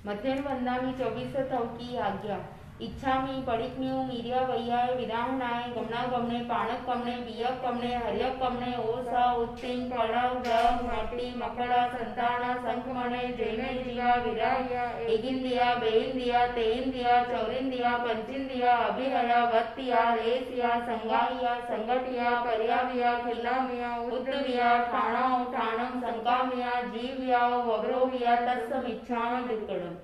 मथेन वंदामी 24 की आज्ञा इच्छामी पडिक्म्यू मीर्या वैयाय विराहनाय गमना गमने पाणक कमने बियक कमने हर्यक कमने ओसा उत्तिंग पड़व जग मट्टी मकड़ा संताना संकमणे जैने जिया विराया एगिंदिया बेइंदिया तेइंदिया चौरिंदिया पंचिंदिया अभिहया वत्तिया रेसिया संगाइया संगटिया पर्याविया खिल्लामिया उद्दविया ठाणाओ ठाणम संकामिया जीवया वग्रोविया तत्समिच्छाम दुक्कडम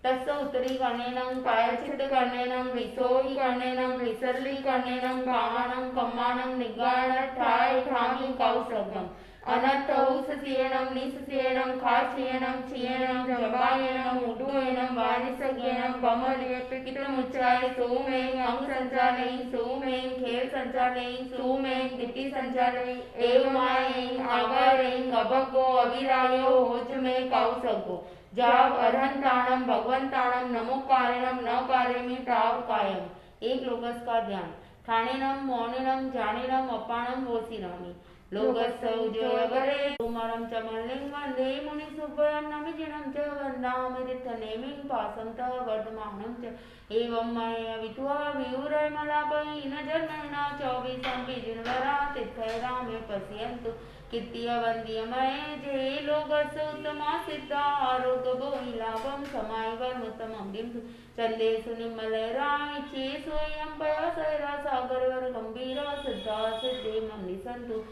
तस्य उत्तरी कर्णेनं पायचित कर्णेनं विसोही कर्णेनं विसरली कर्णेनं कामानं कम्मानं निगाण ठाय ठामी कौसगम अनर्थौससेनं निससेनं खासेनं छियेनं जबायेनं उडुयेनं वानिसगेनं बमलियपिकितमुच्चाय सोमें अंग संचालय सोमें खेल संचालय सोमें दिति संचालय एवमायें आगारें अभगो अभिरायो होजमे कौसगो जाव अरहंताणम भगवंताणम नमो कारणम न कार्यमी ताव कायम। एक लोगस का ध्यान ठाणेनम मौनेनम जानेनम अपाणम वोसिनामी लोगस्सौ जयगरे कुमारम च मल्लिंग वंदे मुनि सुभयं नमिजिनं च वन्दामि तीर्थनेमिं पासं त वर्धमानं च एवं मया वित्वा वियुरय मलापै न जन्मना 24 बीजिनवरा तीर्थरामे पश्यन्तु कीर्तिय वंद्यमये जे लोगस उत्तमा सिद्धा आरोग्य बोहिलाभम समाय वर्मुत्तमं दिंसु चंदे सुनिमलराय चे स्वयं पयासरा सागरवर गंभीर सिद्धा सिद्धि मन्नि संतु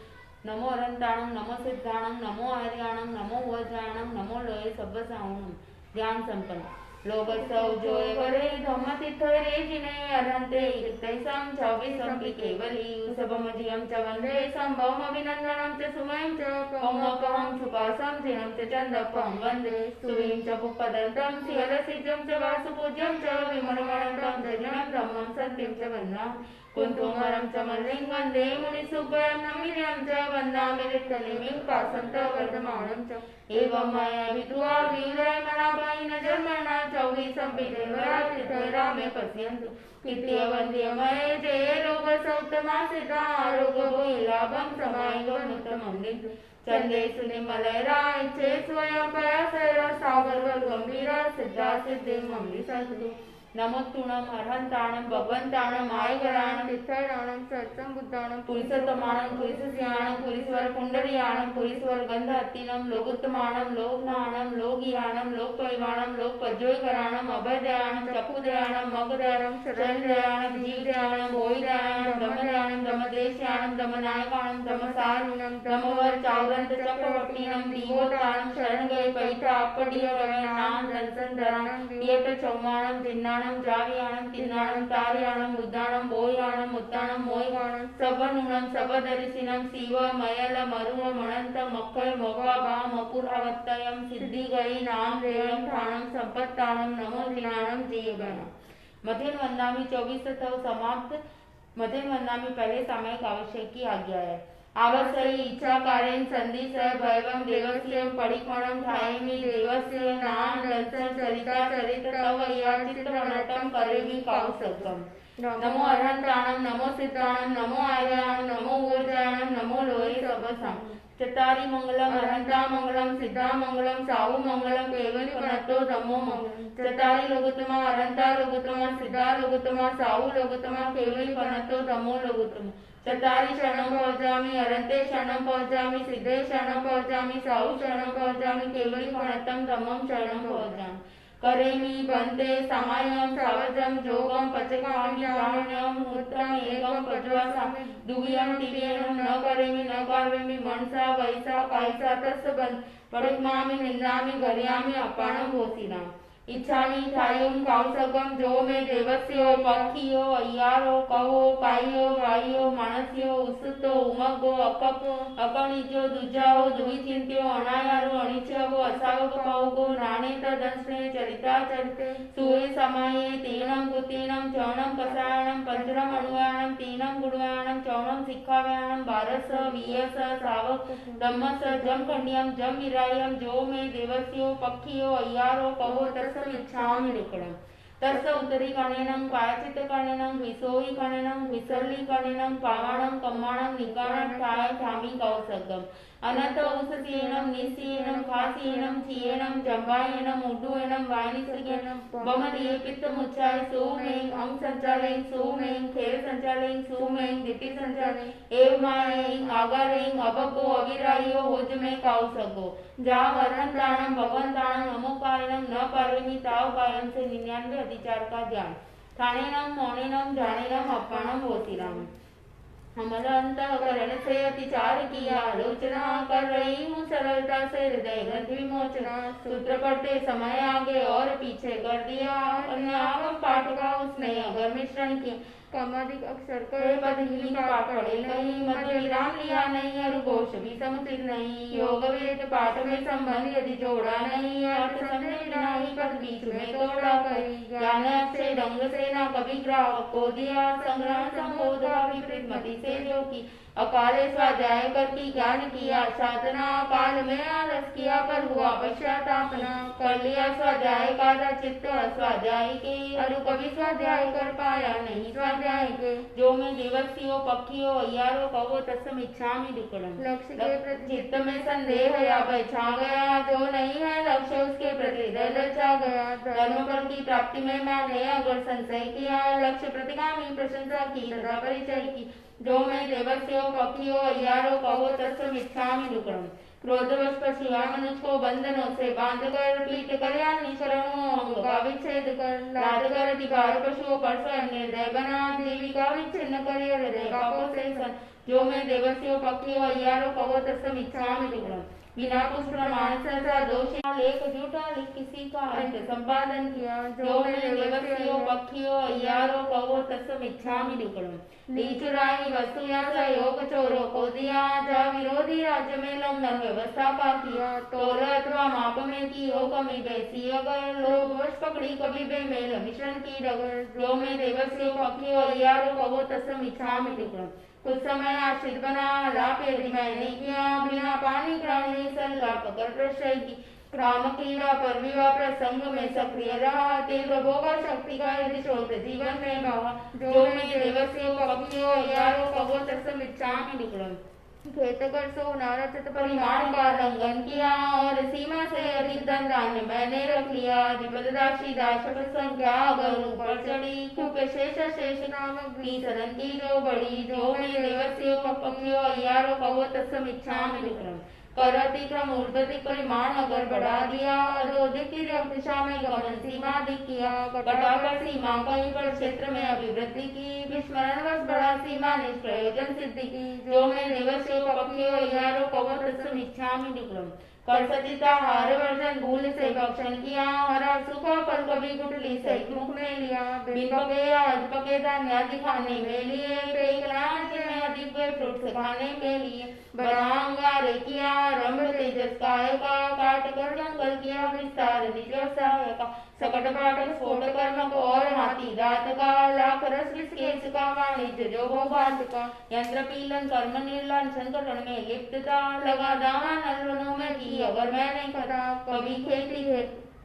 नमो अरंताणं नमो सिद्धाणं नमो आर्याणं नमो वज्राणं नमो लोये सब्बसावणं। ध्यान संपन्न लोगसौ जोय वरे धम्मतीर्थ रे जिने अरहंते इक्तैसं 24 केवली सबमजियं च वन्दे संभवम अभिनन्दनं च सुमयं च कौमकहं सुपासं जिनं च चन्दपं वन्दे सुवीं च पुष्पदन्तं सिहलसिजं च वासुपूज्यं च विमलमणं जनं ब्रह्मं सत्यं च वन्दामि कुन्तुमरं च मल्लिं वन्दे मुनिसुभयं नमिनं च वन्दामि तीर्थनेमिं पासं त वर्धमानं च एवं मया विद्वा वियुरय मलापै न जन्मना 24 बीजिनवरा तीर्थरामे पश्यन्तु कीर्तिय वन्द्यमये जये लोगसौत्तमा सिद्धा आरोग्य बोहिलाभं समाय वर्मुत्तमं दिंसु चंदे सुनिमलराय चे स्वयं पयासरा सागरवर गंभीर सिद्धा सिद्धि मम्मी संतु नमोत्तुणम अरहंताणम भगवंताणम आयगराणम तीर्थराणम सत्संग बुद्धाणम पुरुषोत्तमाणम पुरुषस्याणम पुरीश्वर पुंडरीयाणम पुरीश्वर गंधहत्तीनम लोकोत्तमाणम लोकनाणम लोकयाणम लोकपरिवाणम लोकपज्योयकराणम अभयदयाणम चक्षुदयाणम मगदयाणम शरणदयाणम जीवदयाणम भोयदयाणम दमदयाणम दमदेश्याणम दमनायकाणम दमसारुणम दमवर चावरंत चक्रवर्तीनम दीवोताणम शरणगय पैठा अपडिय नाम दंसनधराणम पियट चौमाणम जिन्नाणम द्रावियाणम तिन्नाणम तारियाणम बुद्धाणम बोयाणम मुत्ताणम मोयगाणम सबनुणम सबदरिसिनम शिव मयल मरुण मणंत मक्खल मोगाभा मपुरावत्तयम सिद्धिगई नाम रेयम ठाणम संपत्ताणम नमो जिनाणम जीवगण। मथेन वंदामी 24 समाप्त। मथेन वंदामी पहले सामयिक आवश्यक की आज्ञा है। आवश्यक इच्छा कार्य संधि स भैवम देवस्य पडिक्मणं ठायेमि देवस्य नाम दर्शन चरिता चरित तवया चित्रनटं करेमि कौसगम। नमो अरहंताणं नमो सिद्धाणं नमो आर्याणं नमो वज्राणं नमो लोये सब्बसां चतारी मंगलम अरहंता मंगलम सिद्धा मंगलम साहु मंगलम केवली प्रणतो धम्मो मंगलम चतारी लोकोत्तमा अरहंता लोकोत्तमा सिद्धा लोकोत्तमा साहु लोकोत्तमा केवली प्रणतो धम्मो लोकोत्तमा चतारी शरणं पहुंचामि अरहंते शरणं पहुंचामि सिद्धे शरणं पहुंचामि साहु शरणं पहुंचामि केवली प्रणतं धम्मं शरणं पहुंचामि करेमि बंते समायं सावजं जोगं पचकामि जाहन्यं मूत्रं एकं पज्वासामि दुव्यं तिव्यं न करेमि न कार्वेमि मनसा वैसा कायसा तस्य पडिक्मामि निन्दामि गर्यामि अपाणं भोसिनाम् इच्छामि ठायुं कौसगम जो में देवस्यो पक्षियो अय्यारो कहो कायो वायो मानस्यो उसुतो उमगो अकपो अकणिजो दुजाओ दुविचिंत्यो अनायारो अनिच्छवो असावो कहोगो नानेत दंस्ने चरिता चरिते सुए समाये तीनं गुतीनं चौणं कसायणं पंचरम अनुयाणं तीनं गुणयाणं चौणं सिक्खाव्याणं बारस वियस सावक धम्मस जम खंडियम जम विरायम जो में देवस्यो पक्षियो अय्यारो कहो तस् इच्छामि निकड़म। तस्य उत्तरीकरणेन प्रायश्चित्तकरणेन विसोहीकरणेन विसरलीकरणेन पावाणं कम्माणं निकारणं ठामी कौसगम अनंत उषसीयनं निसीयनं खासीयनं चीयनं जंबायनं उड्डुयनं वायनिसर्गेनं बमदिये पित्तमुच्चाय सोमें अंग संचालें सोमें खेल संचालें सोमें दिति संचालें एवमायें आगारें अबको अविरायो होजमें कौसगो जा वरण दानम भगवान दानम नमोकायनम न पार्वती ताव कायम से 99 अधिचार का ध्यान ठाणेनम मौनेनम जानेनम अपाणम होतिराम हमारा अंतःकरण से अतिचार किया आलोचना कर रही हूँ सरलता से हृदय ग्रंथि विमोचना सूत्र पढ़ते समय आगे और पीछे कर दिया अन्य आगम पाठ का उसने अगर मिश्रण किया कमाधिक अक्षर कहे पदहीन पाठ पढ़े नहीं मध्य विराम लिया नहीं और घोष भी समुचित नहीं योग वेद पाठ में संबंध यदि जोड़ा नहीं अर्थ समझे बिना ही पद बीच में तोड़ा कही ज्ञान से ढंग से न कभी ग्राहक को दिया संग्रह संबोध विपरीत मति से जो की अकाले स्वाध्याय करके ज्ञान किया साधना काल में आलस किया पर हुआ पश्चातापना कर लिया स्वाध्याय का चित्त स्वाध्याय के अरु कभी स्वाध्याय कर पाया नहीं स्वाध्याय के जो मैं दिवसियो पक्षियो अयारो कहो तस्म इच्छा में दुकड़म लक्ष्य के प्रति चित्त में संदेह या भय छा गया जो नहीं है लक्ष्य उसके प्रति ललचा गया धर्म फल की प्राप्ति में मैंने अगर संशय किया लक्ष्य प्रतिगामी प्रशंसा की तथा परिचय की जो मैं देवस्यो पक्षियो अयारो कहो तस्म इच्छा में दुकड़म क्रोधवश पशुआ मनुष्य को बंधनों से बांध कर पीट कर या निशरणों अंग का विच्छेद कर लाद कर अधिकार पशुओं पर स्वयं निर्दय बना देवी का विच्छिन्न कर हृदय का पोषण जो मैं देवस्यो पक्षियो अयारो कहो तस्म इच्छा में दुकड़म बिना कुछ प्रमाण से दोषी लेख झूठा लिख किसी का अंत संपादन किया जो मैं देवस्यो पक्षियो अयारो कहो तस्म इच्छा में दुकड़म ली चुराई वस्तु या सहयोग चोरों को दिया जा विरोधी राज्य में लंघन व्यवस्था का किया तोल अथवा माप में की हो कमी बैसी अगर लोग वश पकड़ी कभी बेमेल मिश्रण की डगर जो मैं देवस्यो पक्षियो अयारो कहो तस्म इच्छा में दुकड़म कुछ समय आश्रित बना लाभ यदि मैंने किया बिना पानी ग्रहण सल्ला पकड़ प्रश्रय की क्राम क्रीड़ा पर विवाह प्रसंग में सक्रिय रहा तीव्र भोग शक्ति का यदि स्रोत जीवन में बहा जो मैं देवस्यो पक्षियो अयारो कहो तस्म इच्छा में दुकड़म खेतकर सो नारचत परिमाण का उल्लंघन किया और सीमा से अधिक धन धान्य मैंने रख लिया विपद राशि दाशक संख्या अगर ऊपर चढ़ी क्योंकि शेष नामक भी सदन की जो बड़ी जो मैं देवस्यो पक्षियो अयारो कहो तस्म इच्छा में दुकड़म कर अतिक्रम ऊर्ध्वतिक परिमाण अगर बढ़ा दिया अधोधिक की दिशा में गमन सीमा अधिक किया घटाकर सीमा कहीं पर क्षेत्र में अभिवृद्धि की विस्मरणवश बढ़ा सीमा निष्प्रयोजन सिद्धि की जो मैं देवस्यो पक्षियो अयारो कहो तस्म इच्छा में दुकड़म कर सचिता हार वर्जन भूल से भक्षण किया हरा सुखा पर कभी गुटली से मुख में लिया बिन पके आज पके धान्य आदि खाने में लिए में अधिक फ्रूट खाने के लिए बरांगारे किया रंभ तेजस काय का काट कर जंगल किया विस्तार व्यवसाय का सकट पाठक स्फोट कर्म को और हाथी दात का लाख रस विस्केश का वाणिज्य जो भोगात का यंत्र पीलन कर्म निर्लांछन करण में लिप्तता लगा दान नलवनों में की अगर मैंने कथा कभी खेती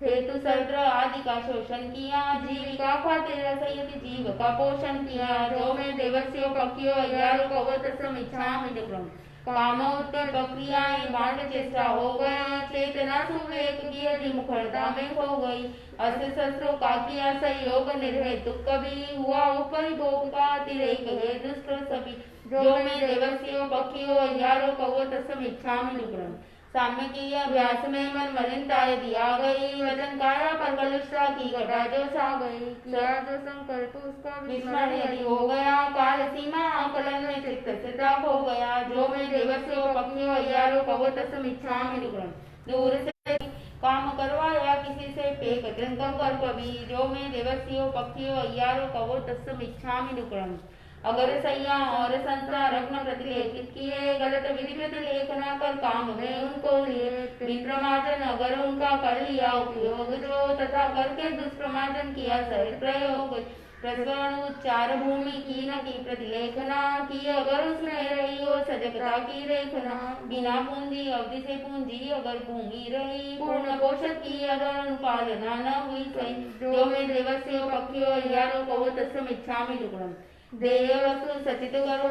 हेतु सर्द्र आदि का शोषण किया जीविका खातिर रसयति जीव का पोषण किया जो मैं देवस्यो पक्षियो अयारो कहो तस्म इच्छा में दुकड़म कामोत्तर प्रक्रियाएं बांध चेष्टा हो गया चेतना सुवेग की यदि मुखरता में हो गई अस्त्र शस्त्रों का किया सहयोग निर्हेतु कभी हुआ उपरिभोग का अतिरेक है दुष्ट सभी जो मैं देवस्यो पक्षियो अयारो कहो तस्म इच्छा में दुकड़म साम्य की अभ्यास में मन मलिनता दिया गई वजन काया पर कलुषता की घटा जो सा गई किया जो संकल्प उसका विस्मरण यदि हो गया काल सीमा आकलन में चित्त स्थिर हो गया जो मैं देवस्यो पक्षियो अयारो कहो तस्म इच्छा में दुकड़म दूर से काम करवाया किसी से पेक त्रंकम कर कभी जो मैं देवस्यो पक्षियो अयारो कहो तस्म इच्छा में दुकड़म अगर सैया और संसार रत्न प्रतिलेखित किए गलत विधि प्रतिलेखना कर काम में उनको लिए विप्रमार्जन अगर उनका कर लिया उपयोग जो तथा करके दुष्प्रमार्जन किया सहित प्रयोग प्रस्वनुच्चार भूमि की न की प्रतिलेखना की अगर उसमें रही हो सजगता की रेखना बिना पूंजी अवधि से पूंजी अगर भूमि रही पूर्ण पोषक की अगर अनुपालना न हुई सही जो में देवस्य पक्षियो यारो कहो तस्मिच्छामि दुग्धम देय वस्तु सचित करो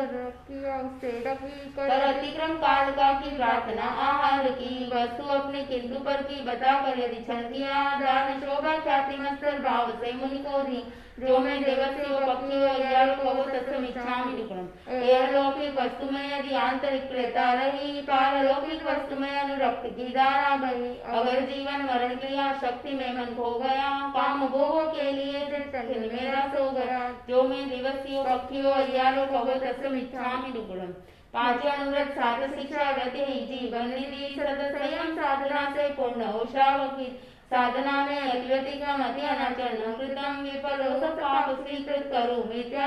पर अतिक्रम काल का की प्रार्थना आहार की वस्तु अपने किंतु पर की बता कर यदि छंदिया दान शोभा ख्याति मस्तर भाव से मुनि को दी जो में देवस्य पक्षियो यारो कहो तस्मिच्छामि दुग्धम एलौकिक वस्तु में यदि आंतरिक क्रेता रही पारलौकिक वस्तु में अनुरक्त की धारा बही अगर जीवन मरण की शक्ति में मन खो गया काम भोगों के लिए मेरा सो गया जो में देवस्य पक्षियो यारो कहो तस्मिच्छामि दुग्धम पांच अनुव्रत सात शिक्षा गति जीवन निधि सत संयम साधना से पूर्ण हो श्रावकी साधना में अतिव्यतिक्रम अति अनाचरण कृतम विफलो सब पाप स्वीकृत करो मिथ्या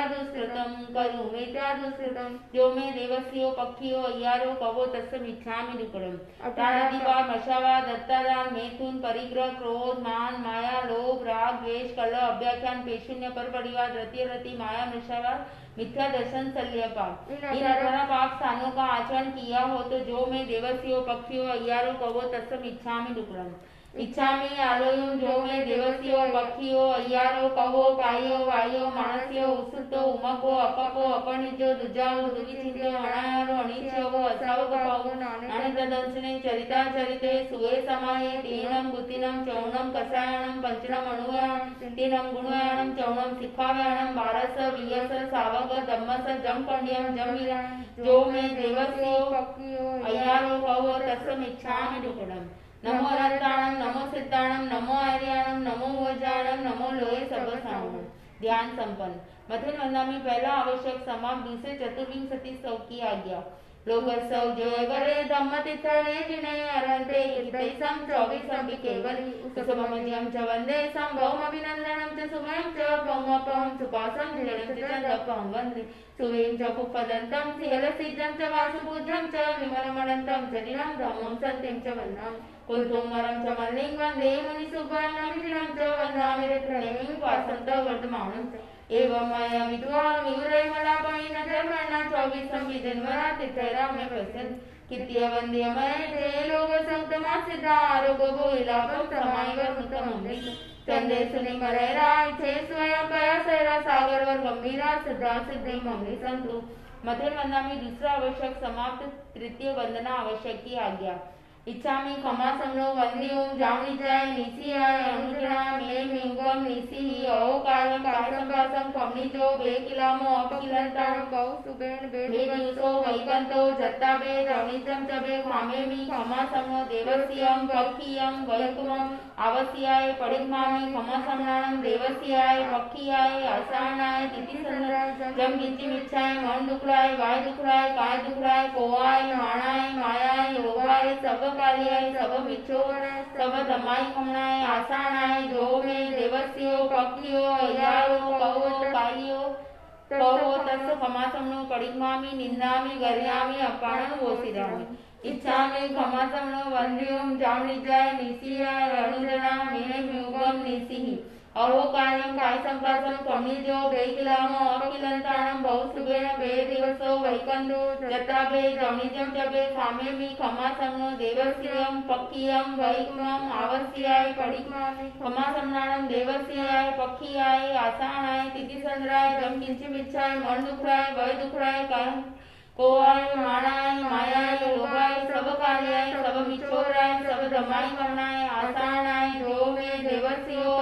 दुष्कृतम जो में देवस्यो पक्षियो यारो कवो तस्मिच्छामि दुक्कडम प्राणादिपात मशावाद दत्तादान मैथुन परिग्रह क्रोध मान माया लोभ राग द्वेष कलह अभ्याख्यान पेशून्य पर परिवार रति माया मशावाद मिथ्या दर्शन शल्यपाप इन 18 पाप स्थानों का आचरण किया हो तो जो में देवस्यो पक्षियो अय्यारो कवो तस्मिच्छामि दुक्कडम इच्छामि आलोयम जो में देवस्यो पक्षियो अय्यारो कहो कायो वायो मानस्यो उत्सुतो उमको अपको अपनिजो दुजाओ दुविचिंतो अनायारो अनिच्यो असावक पावो नानेतदंशने चरिता चरिते सुवे समाये तीनम गुतिनम चौणम कसायणम पंचनम अणुयाणम चिंतिनम गुणयाणम चौणम सिक्खाव्याणम बारस वियस सावक दम्मस जम पंड्यम जम विराण जो में देवस्यो पक्षियो अय्यारो कहो तस्मिच्छामि दुक्कडम नमो अनंताणम नमो सिद्धाणम नमो आर्याणम नमो वज्राणम नमो लोहे सबसाणम ध्यान संपन्न मथिन वंदना में पहला आवश्यक समाप्त दूसरे चतुर्विंशति सौ की आज्ञा लोकसौ जय वरे धम्म तिथले जिने अरंते हितैसं 24 केवली उसममज्ञं च वंदे संभवम अभिनंदनं च सुमयं च पौमपं सुपासं धीरं च चंदपं वंदे सुवें च पुपदन्तं सिहलसिद्धं च वासुपूज्यं च विमलमनन्तं च निरं धम्मं सत्यं च वन्दनं कुलतुमरं च मल्लिं वंदे मुनिसुब्बालं निरं च वन्दामि रत्नेमिं वासन्त वर्धमानं च एवं माया विद्वान विवरे मलापणी नजर मरना 24 संविधनवरा तिथैरा में प्रसिद्ध कित्य वंद्य मय ते लोग संतमा सिद्धा आरोग्य भोइलापम समाईवर मुतमंबित चंदे सुनि मरे राय थे स्वयं पया सैरा सागर वर गंभीरा सिद्धा सिद्धि मम्मी संतु मथिन वंदना में दूसरा आवश्यक समाप्त तृतीय वंदना आवश्यक की आज्ञा इच्छामि खमा समनो वंदियों जावनी जाय निसियाय अनुजना मे मिंगम निसी ओ कायम काय संभासम कमनी जो बेकिलामो अपकिलंताण कौ सुबेन बेदिवसो वैकंतो जत्ताबे जावनीचम चबे खामे मी खमा समनो देवस्यम पक्षियम वैकुमम आवस्याय परिग्मामि खमा समनाणम देवस्याय पक्षियाय आसानाय तिथि संद्राय जम गिंची मिच्छाय मन दुखराय वाय दुखराय काय दुखराय कोआय माणाय मायाय योगाय सब कार्याय सब मिच्छोवनाय सब धमाई खमनाय आसानाय जो में देवस्यो पक्षियो अय्यारो कहो कायो कहो तस् खमासमनो परिग्मामि निन्दामि गर्यामि अपाणं वोसिरामि इच्छामि खमासमनो वंद्यों जावनिजाय निसियाय अनुजना मे म्युगम निसिहि अहो कार्यम काय संपासम कमिजो बेकिलामो अकिलंताणम बहुसुबेन बेदिवसो वैकंदो जताबे जवनिजम जबे खामे मी खमासमनो देवस्यम पक्षियम वैकुमम आवस्याय परिग्मामि खमासमनाणम देवस्याय पक्षियाय आसानाय तिथिसंद्राय जम किंचिमिच्छाय मन दुखराय वय दुखराय काय कोआय माणाय मायाय लोभाय सब कार्याय सब मिच्छोराय सब धमाई करनाय आसानाय जो में देवस्यो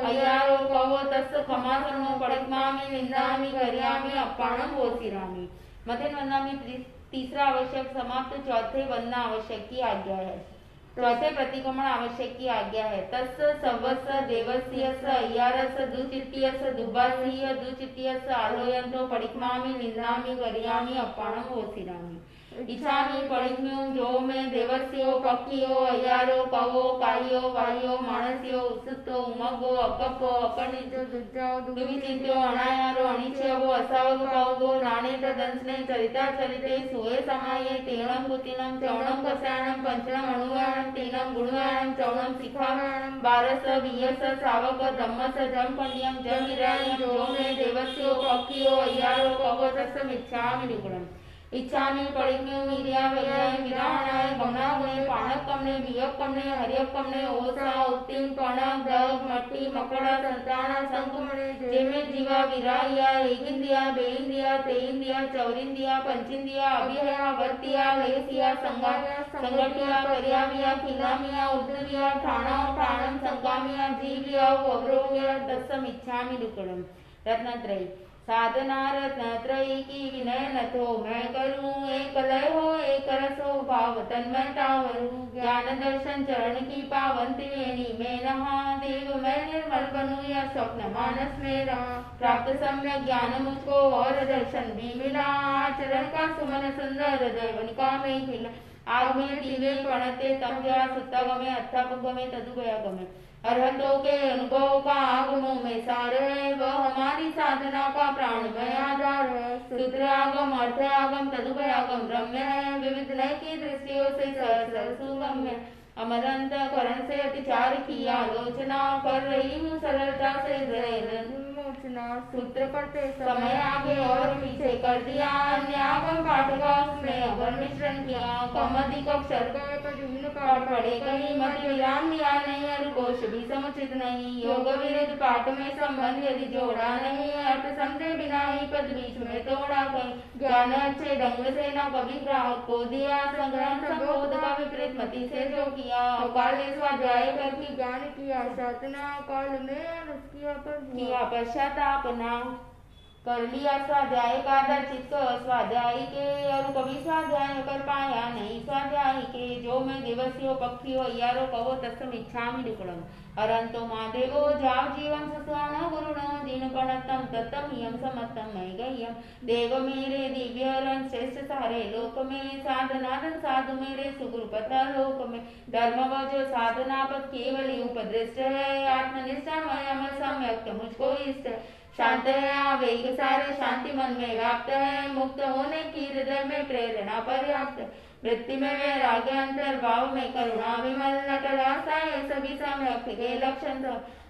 अय्यारो कहो तस् खमासनो परिग्मामि निंदामि गर्यामि अपाणं वोसिरामि मथिन वंदना में तीसरा आवश्यक समाप्त चौथे वंदना आवश्यक की आज्ञा है चौथे प्रतिक्रमण आवश्यक की आज्ञा है तस् सवस देवस्यस अय्यारस दुचित्तियस दुबासीय दुचित्तियस आलोयंतो परिग्मामि निंदामि गर्यामि अपाणं वोसिरामि इच्छामि परिग्म्यो जो में देवस्यो पक्षियो अय्यारो कहो कायो वायो मानस्यो उत्सुतो उमगो अकपो अपनिजो दुज्जाओ दुविचिंत्यो अनायारो अनिच्यो असावगो पावगो नाने तदंशने चरिता चरिते सुवे समाये तीणम कुतिनम चौणम कसायणम पंचनम अणुयाणम द्वितीयं तीनं गुणगानं चौनं शिखामणं बारस वियस सावक धम्मस जमखंडियं जमिरायं जो मे देवस्यो पक्षियो अय्यारो कवतसमिच्छामि निगुणम् इच्छामि परिज्ञो मीर्या वैयाय विराहणाय गमनागुणे पाणकमने वियकमने हरियकमने ओसा उत्तिम कणक दग मट्टी मकड़ा संतान संकुमणे जेमे जीवा विराहिया एगिंदिया बेइंदिया तेइंदिया चौरिंदिया पंचिंदिया अभिहया वर्तिया लेसिया संगटिया करियाविया खिलामिया उद्दविया ठाणा ठाणम संगामिया जीविया वग्रोविया दसमिच्छामि दुक्कडम रत्नत्रय साधना रत्नत्रयी की विनय नथो मैं करूं एक लय हो एक रसो भाव तन्मयता वरूं ज्ञान दर्शन चरण की पावन त्रिवेणी में नहा देव मैं निर्मल बनूं या स्वप्न मानस मेरा प्राप्त सम्यक ज्ञान मुझको और दर्शन भी मिला आचरण का सुमन सुंदर हृदय वनिका में खिला आग में दिव्य पणते तम गया सुत्ता गमे अत्थाप गमे तदु गया गमे अरहतों के अनुभव का आगमों में सार है वह हमारी साधना का प्राणमय आधार है सूत्र आगम अर्थ आगम तदुभय आगम रम्य है विविध लय की दृष्टियों से सरल सुगम्य अमरंत करण से अतिचार की आलोचना कर रही हूँ सरलता से सूत्र करते समय आगे और पीछे कर दिया अन्य आगम पाठका उसमें अगर मिश्रण किया कम अधिक अक्षर पाठ पढ़े कहीं मत विराम दिया नहीं और कोश भी समुचित नहीं योग विरुद्ध पाठ में संबंध यदि जोड़ा नहीं अर्थ समझे बिना ही पद बीच में तोड़ा कहीं ज्ञान अच्छे ढंग से न कभी ग्राहक को दिया संग्रहण संबोध का विपरीत मति से जो किया काल स्वाध्याय करके ज्ञान किया साधना काल में किया पश्चाताप ना कर लिया स्वाध्याय का दर्शित स्वाध्यायी के और कभी स्वाध्याय कर पाया नहीं स्वाध्यायी के जो मैं दिवसियो पक्षियो अय्यारो कहो तत्समिच्छामि निकुणम् अरंतो महादेवो जाव जीवं सस्वान गुरुणो दीन गणतम तत्तम यम समत्तम मय गय्यम देव मेरे दिव्य रन श्रेष्ठ सारे लोक में साधनादन साधु मेरे सुगुरुपता लोक में धर्म वजो साधना पद केवल उपदृष्ट है आत्मनिष्ठा मय सम्यक मुझको इष्ट शांत है आवेग सारे शांति मन में व्याप्त है मुक्त होने की हृदय में प्रेरणा पर्याप्त वृत्ति में वैराग्य अंतर्भाव में करुणा विमल नटरासा ये सभी सम्यक के लक्षण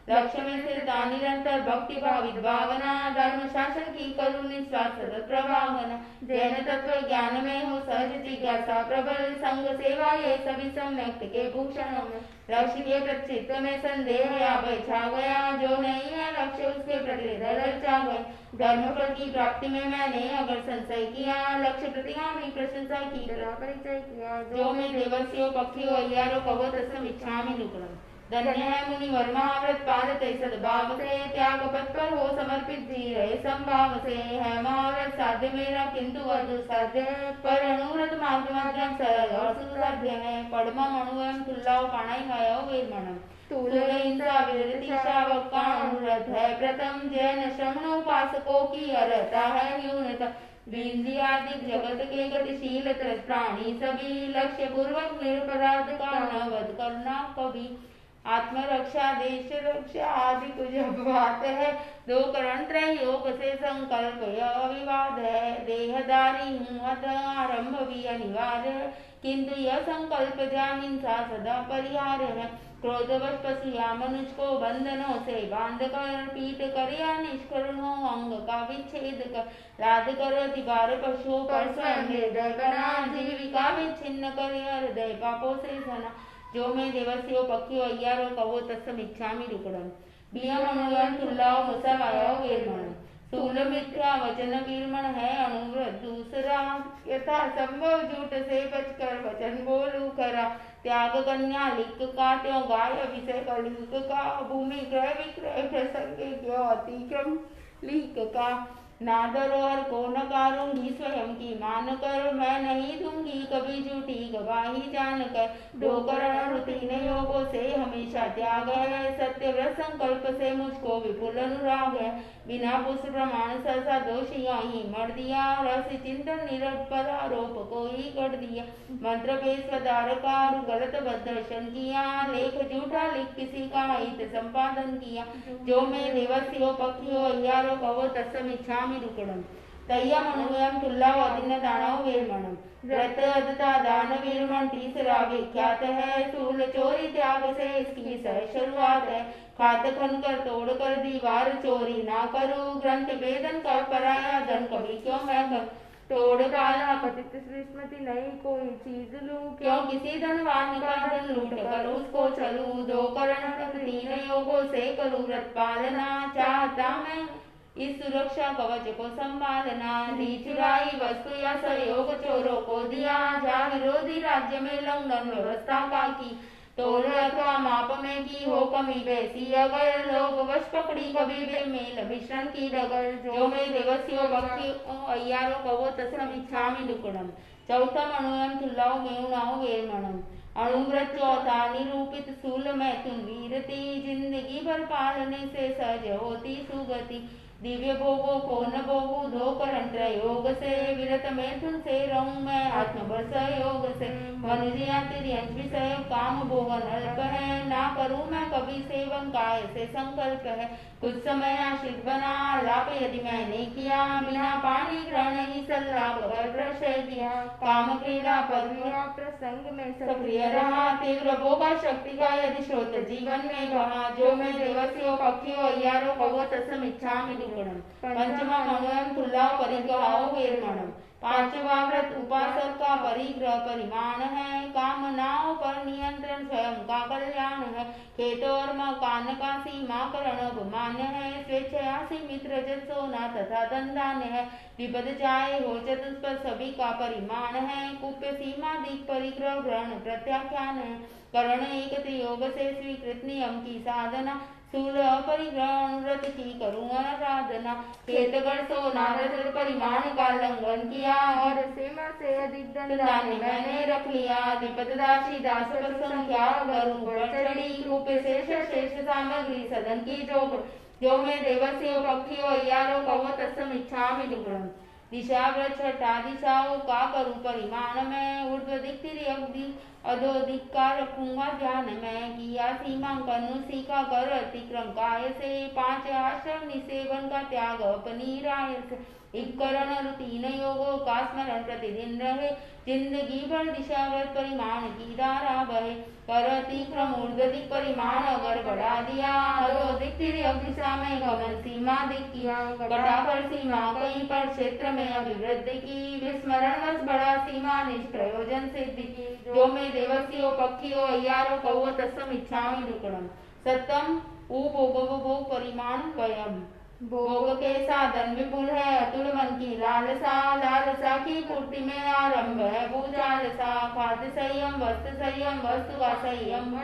लक्ष्य में स्थिरता निरंतर भक्ति भावित भावना धर्म शासन की करुण निस्वार्थ प्रभावना जैन तत्व ज्ञान में हो सहज जिज्ञासा प्रबल संग सेवा ये सभी सम्यक के भूषणों में लक्ष्य के प्रचित्त में संदेह या भय छा गया जो नहीं है लक्ष्य उसके प्रति ललचा गए धर्म फल की प्राप्ति में मैंने अगर संशय किया लक्ष्य प्रतिगामी प्रशंसा की परिचय किया जो मैं देवस्यो पक्षियो अय्यारो कहो तत्समिच्छामि निकुणम् धन्य है मुनि वर्मा व्रत पालते सद्भाव से त्याग पथ पर हो समर्पित जी रहे संभाव से है महाव्रत साध्य मेरा किंतु अदुसाध्य है पर अनुव्रत मार्ग माध्यम सरल और सुसाध्य है पद्म मणुवम तुल्लाव पाणाई माया वेरमणम स्थूल हिंसा विरति शावक का अनुव्रत है प्रथम जैन श्रमणोपासकों की अर्हता है न्यूनतम विंध्यादिक जगत के गतिशील प्राणी सभी लक्ष्य पूर्वक निरपराध का वध करना कभी आत्मरक्षा देश रक्षा आदि कुछ बात है दो करण त्रय योग से संकल्प अविवाद है देहदारी हूँ अतः आरंभ भी अनिवार्य है किंतु यह संकल्प जान हिंसा सदा परिहार है क्रोधवश पशु या मनुष्य को बंधनों से बांध कर पीट कर या निष्कर्ण हो अंग का विच्छेद कर लाद कर दीवार पशुओं पर स्वयं निर्दय बना जीविका विच्छिन्न कर हृदय पापों से सना जो मैं देवस्यो पक्षियो अय्यारो कहो तत्समिच्छामि निकुणम् बियम अनुगण तुल्लाव मुसलायो वेरमण स्थूल मिथ्या वचन वीरमण है अनुव्रत दूसरा यथा संभव झूठ से बचकर वचन बोलू करा त्याग कन्या लिख का त्यों गाय विषय कलिक का भूमि क्रय विक्रय प्रसंग अतिक्रम लिख का नादरोहर को नकारूंगी स्वयं की मान कर मैं नहीं दूंगी कभी झूठी गवाही जानकर दो करण तीन योगों से हमेशा त्याग है सत्य व्रत संकल्प से मुझको विपुल अनुराग है बिना पुष्प प्रमाण सहसा दोषी ही मर दिया रस चिंतन निरपर आरोप को ही कर दिया मंत्र पेश पदारकार गलत बदर्शन किया लेख झूठा लिख किसी का हित संपादन किया जो मैं देवस्यो पक्षियो अय्यारो कहो तत्समिच्छामि निकुणम् तय्यमनुयम तुल्लाव अदिन दानव वीरमणम व्रत अदता दान वीरमण तीसरा विख्यात है। सूल चोरी त्याग से इसकी सह शुरुआत है। खात खन कर तोड़ कर दीवार चोरी ना करूं, ग्रंथ वेदन कर पराया धन कभी क्यों मैं कर तोड़ डाला। पतित स्मृति नहीं कोई चीज लूं, क्यों किसी धनवान का धन लूट कर उसको चलूं। दो करण तीन योगों से करूं व्रत पालना, चाहता मैं इस सुरक्षा कवच को संभालना। दी चुराई वस्तु या सहयोग चोरों को दिया, जा विरोधी राज्य में लंघन व्यवस्था का की। तोल अथवा माप में की हो कमी वैसी अगर, लोग वश पकड़ी कभी बेमेल मिश्रण की डगर। जो में देवस्यो भक्तियों अय्यारो कवो तस्म इच्छामि दुक्कडम। चौथम अणुयम तुल्लाव मेउनाओ वेरमणम। अणुव्रत चौथा निरूपित स्थूल मैथुन वीरति, जिंदगी भर पालने से सहज होती सुगति। दिव्य भोगो को न भोगू दो करण त्रयोग से, विरत मैथुन से रहूं मैं आत्मबल सहयोग से। मनुष्य तिर्यंश विषय काम भोगन अल्प है, ना करूं मैं कभी सेवन काय से संकल्प है। कुछ समय आश्रित बना लाप यदि मैंने किया, बिना पानी ग्रहण ही सल्लाप कर प्रशय दिया। काम क्रीड़ा पद प्रसंग में सक्रिय रहा, तीव्र भोगा शक्ति का यदि स्रोत जीवन में बहा। जो मैं देवस्यो पक्षियों अय्यारो कवो तस्म इच्छामि दुक्कडम। पंचमा मनोयम तुल्लाव परिग्रहो वीरमणम। पांचवा व्रत उपासक का परिग्रह परिमाण है, कामनाओं पर नियंत्रण स्वयं का कल्याण है। खेत और मकान का सीमाकरण अभिमान्य है, स्वेच्छया सीमित रजत सोना तथा धनधान्य है। विपद चाहे हो चतुष्पद सभी का परिमाण है, कुप्य सीमाधिक परिग्रह ग्रहण प्रत्याख्यान है। करण एक योग से स्वीकृत नियम की साधना, सूल परिग्रहण व्रत की करूं आराधना। खेतगढ़ सोना रजत परिमाण का लंघन किया, और सीमा से अधिक धनधान्य मैंने रख लिया। विपद दासी दास पर संख्या गरुड़ पर चढ़ी, रूप शेष शेष सामग्री सदन की जो मैं देवस्यो पक्षियों अय्यारो कवो तस्म इच्छामि दुक्कडम। दिशा व्रत छठा दिशाओं का करूं परिमाण में, ऊर्ध्व दिक तिर्यक अधोदिक का रखूंगा ध्यान में। किया सीमांकन सीखा कर अतिक्रम काय से, पांच आश्रम निसेवन का त्याग अपनी राय से। इकरण तीन योगों का स्मरण प्रतिदिन रहे, जिंदगी भर दिशा व्रत परिमाण की धारा बहे। कर अतिक्रम ऊर्ध्व परिमाण अगर बढ़ा दिया, अधोदिक तिर्यक दिशा में गमन सीमा दिक किया। घटाकर सीमा कहीं पर क्षेत्र में अभिवृद्धि की, विस्मरण वश बढ़ा सीमा निष्प्रयोजन सिद्धि की। जो में देवस्यो पक्षियों अय्यारो कवो तस्म इच्छामि दुक्कडम। सप्तम उपभोग परिमाण वयम। भोग के साधन विपुल है, अतुल मन की लालसा। लालसा की पूर्ति में आरंभ है भूजालसा। खाद्य संयम वस्त्र संयम वस्तु का संयम,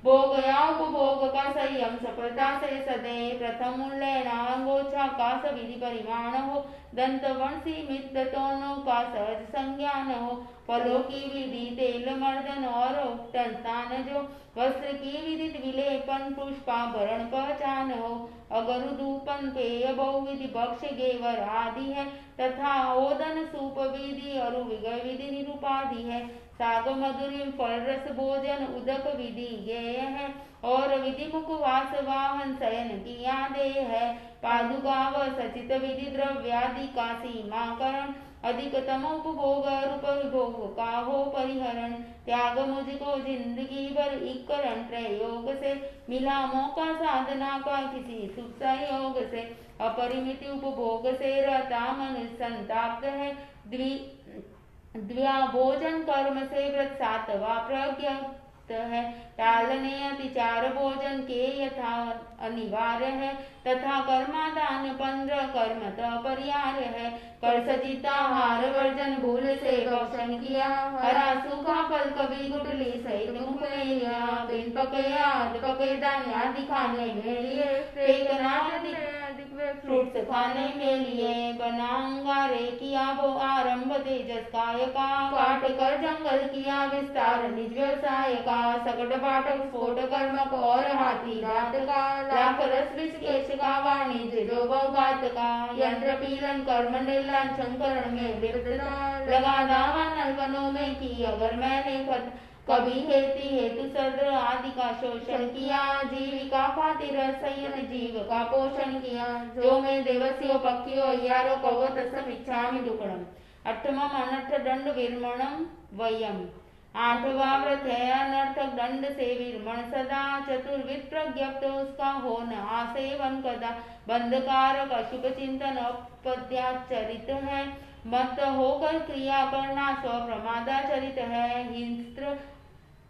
भोग या उपभोग का संयम सफलता से सदे। प्रथम लेना अंगोछा का सविधि परिमाण हो, दंत वर्ण सीमित दोनों का सहज संज्ञान हो। फलों की विधि तेल मर्दन और उपटन स्नान जो, वस्त्र की विधित विलेपन पुष्पाभरण पहचान हो। अगर धूपन पेय बहुविधि भक्ष गेवर आदि है, तथा ओदन सूप विधि और विधि निरूपाधि है। साग मधुरी फल रस भोजन उदक विधि गेय है, और विधि मुखवास वाहन शयन किया देह है। पादुका व सचित विधि द्रव्यादि का सीमाकरण, अधिकतम उपभोग रूप विभोग का हो परिहरण। त्याग मुझको जिंदगी भर इकरण प्रयोग से, मिला मौका साधना का किसी सुख संयोग से। अपरिमित उपभोग से रहता मनुष्य संताप्त है, द्विया भोजन कर्म से व्रत सातवा प्रज्ञप्त है। टालने अतिचार भोजन के यथा अनिवार्य है, तथा कर्मादान 15 कर्मतः परिहार्य है। कर सचिताहार वर्जन भूल से भक्षण किया, हरा सूखा फल कभी गुटली सहित मुख में लिया। बिन पके आद पके धान्य आदि खाने में लिए, फ्रूट्स खाने में लिए। बना अंगारे किया वो आरंभ तेजस काय का, काट कर जंगल किया विस्तार निज व्यवसाय का। सकट पाठक स्फोट कर्मक और हाथी दांत का, लाख रस विष केश का वाणिज्य जो बहुघात का। यंत्र पीलन कर्म निर्लन शंकरण में लिप्त, लगा दावा नलवनों में की अगर मैंने खत। कभी हेती हेतु सद्र आदि का शोषण किया, जीविका खातिर संयन जीव का पोषण किया। जो मैं देवस्यो पक्षियो अय्यारो कवो तस्म इच्छामि दुक्कडम। अठमम अनर्थ दंड विरमणम वयम। आठवां व्रत है अनर्थक दंड से विरमण सदा। चतुर्विध प्रज्ञप्त उसका हो न आसेवन कदा। बंधकारक अशुभ चिंतन अपद्याचरित है। मत होकर क्रिया करना स्वप्रमादाचरित है। हिंस्त्र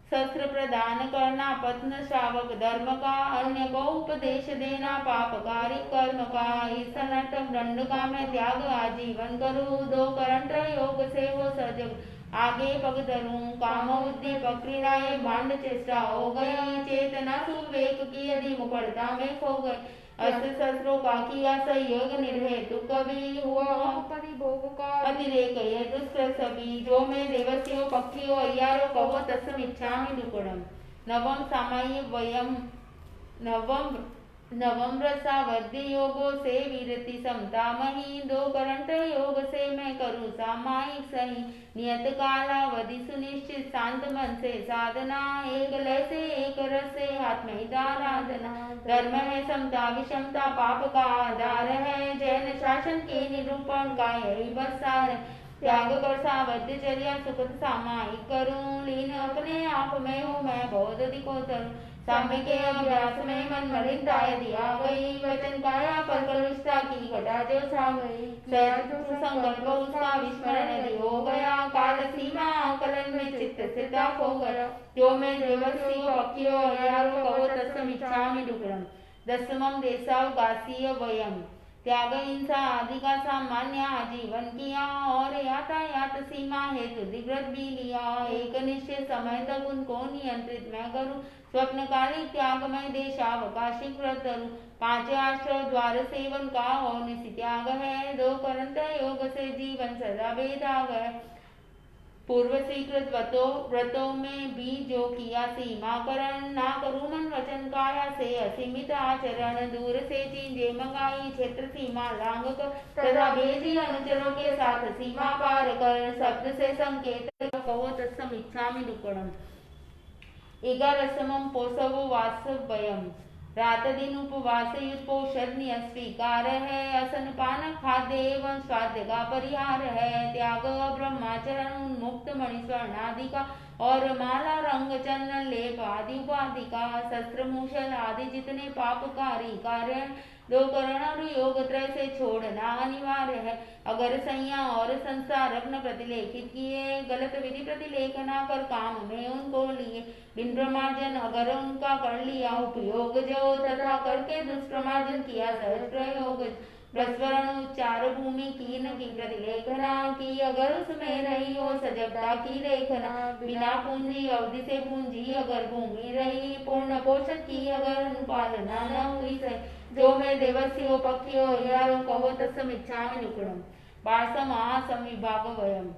शस्त्र प्रदान करना पत्न शावक धर्म का। अन्य को उपदेश देना पापकारी कर्म का। इस अनर्थक दंड का मैं त्याग आजीवन करूं। दो करंट योग से वो सजग आगे पग धरूं। काम बुद्धि पक्रियाए भांड चेष्टा हो गई। चेतना सुविवेक की यदि मुखरता में खो गई। अस्त्र शस्त्रों का किया संयोग निर्हेतु कवि हुआ परिभोग का अतिरेक ये दुष्कर सभी। जो मैं देवस्यो पक्षियो अय्यारो कवो तस्म इच्छामि दुक्कडम। नवम सामायिक वयम। नवम रसावध्य योगों से विरति समता मही। दो करंट योग से मैं करूँ सामायिक सही। नियत कालावधि सुनिश्चित शांत मन से साधना। एक लय से एक रस से आत्महिताराधना। धर्म है समता विषमता पाप का आधार है। जैन शासन के निरूपण का यही बस सार। त्याग कर सावध्यचर्या सुखद सामायिक करूं। लीन अपने आप में हूँ मैं बहुत अधिको तरूं। साम्य के अभ्यास में मन मलिनता यदि आ गई। वचन काया पर कलुषता की घटा जो छा गई। सहज संकल्प उसका विस्मरण यदि हो गया। काल सीमा आकलन में चित्त स्थिरता खो गया। जो मैं देवस्यो पक्षियो अय्यारो कवो तस्म इच्छामि दुक्कडम। दसमम देशावकाशीय वयम। त्याग हिंसा आदि का सामान्य आजीवन किया। और यातायात सीमा हेतु दिग्रत भी लिया। एक निश्चित समय तक उनको नियंत्रित मैं करूं। स्वप्नकाली त्याग में देशावकाशी व्रत करूं। पांच आश्रय द्वार सेवन का और निश्चित त्याग है। दो करंट योग से जीवन सदा भेदाग है। पूर्व स्वीकृत व्रतों में भी जो किया सीमाकरण। ना करूं मन वचन काया से असीमित आचरण। दूर से चीजें मंगाई क्षेत्र सीमा लांग कर। तथा भेजी अनुचरों के साथ सीमा पार कर। शब्द से संकेत कवो तस्म इच्छामि दुक्कडम। 11 पोषवो वासव्यम। रात दिन उपवास युक्त पोषण स्वीकार है। असन पान खाद्य एवं स्वाद्य का परिहार है। त्याग ब्रह्माचरण उन्मुक्त मणि स्वर्ण आदि का। और माला रंग चंदन लेप आदि उपाधि का। शस्त्र मूषल आदि जितने पापकारी कार्य दो करण और योग त्रय से छोड़ना अनिवार्य है। अगर संज्ञा और संसार अपने प्रतिलेखित किए। गलत विधि प्रतिलेख न कर काम में उनको लिए। बिन प्रमार्जन अगर उनका कर लिया उपयोग जो। तथा करके दुष्प्रमार्जन किया सहज प्रयोग। प्रस्वरण उच्चार भूमि कीन की प्रतिलेखना की। अगर उसमें रही हो सजगता की लेखना। बिना पूंजी अवधि से पूंजी अगर भूमि रही। पूर्ण पोषण की अगर अनुपालना न हुई सही। जो मैं देवस्यो पक्षियो अय्यारो कवो तस्म इच्छामि दुक्कडम। 12 विभाग वयम।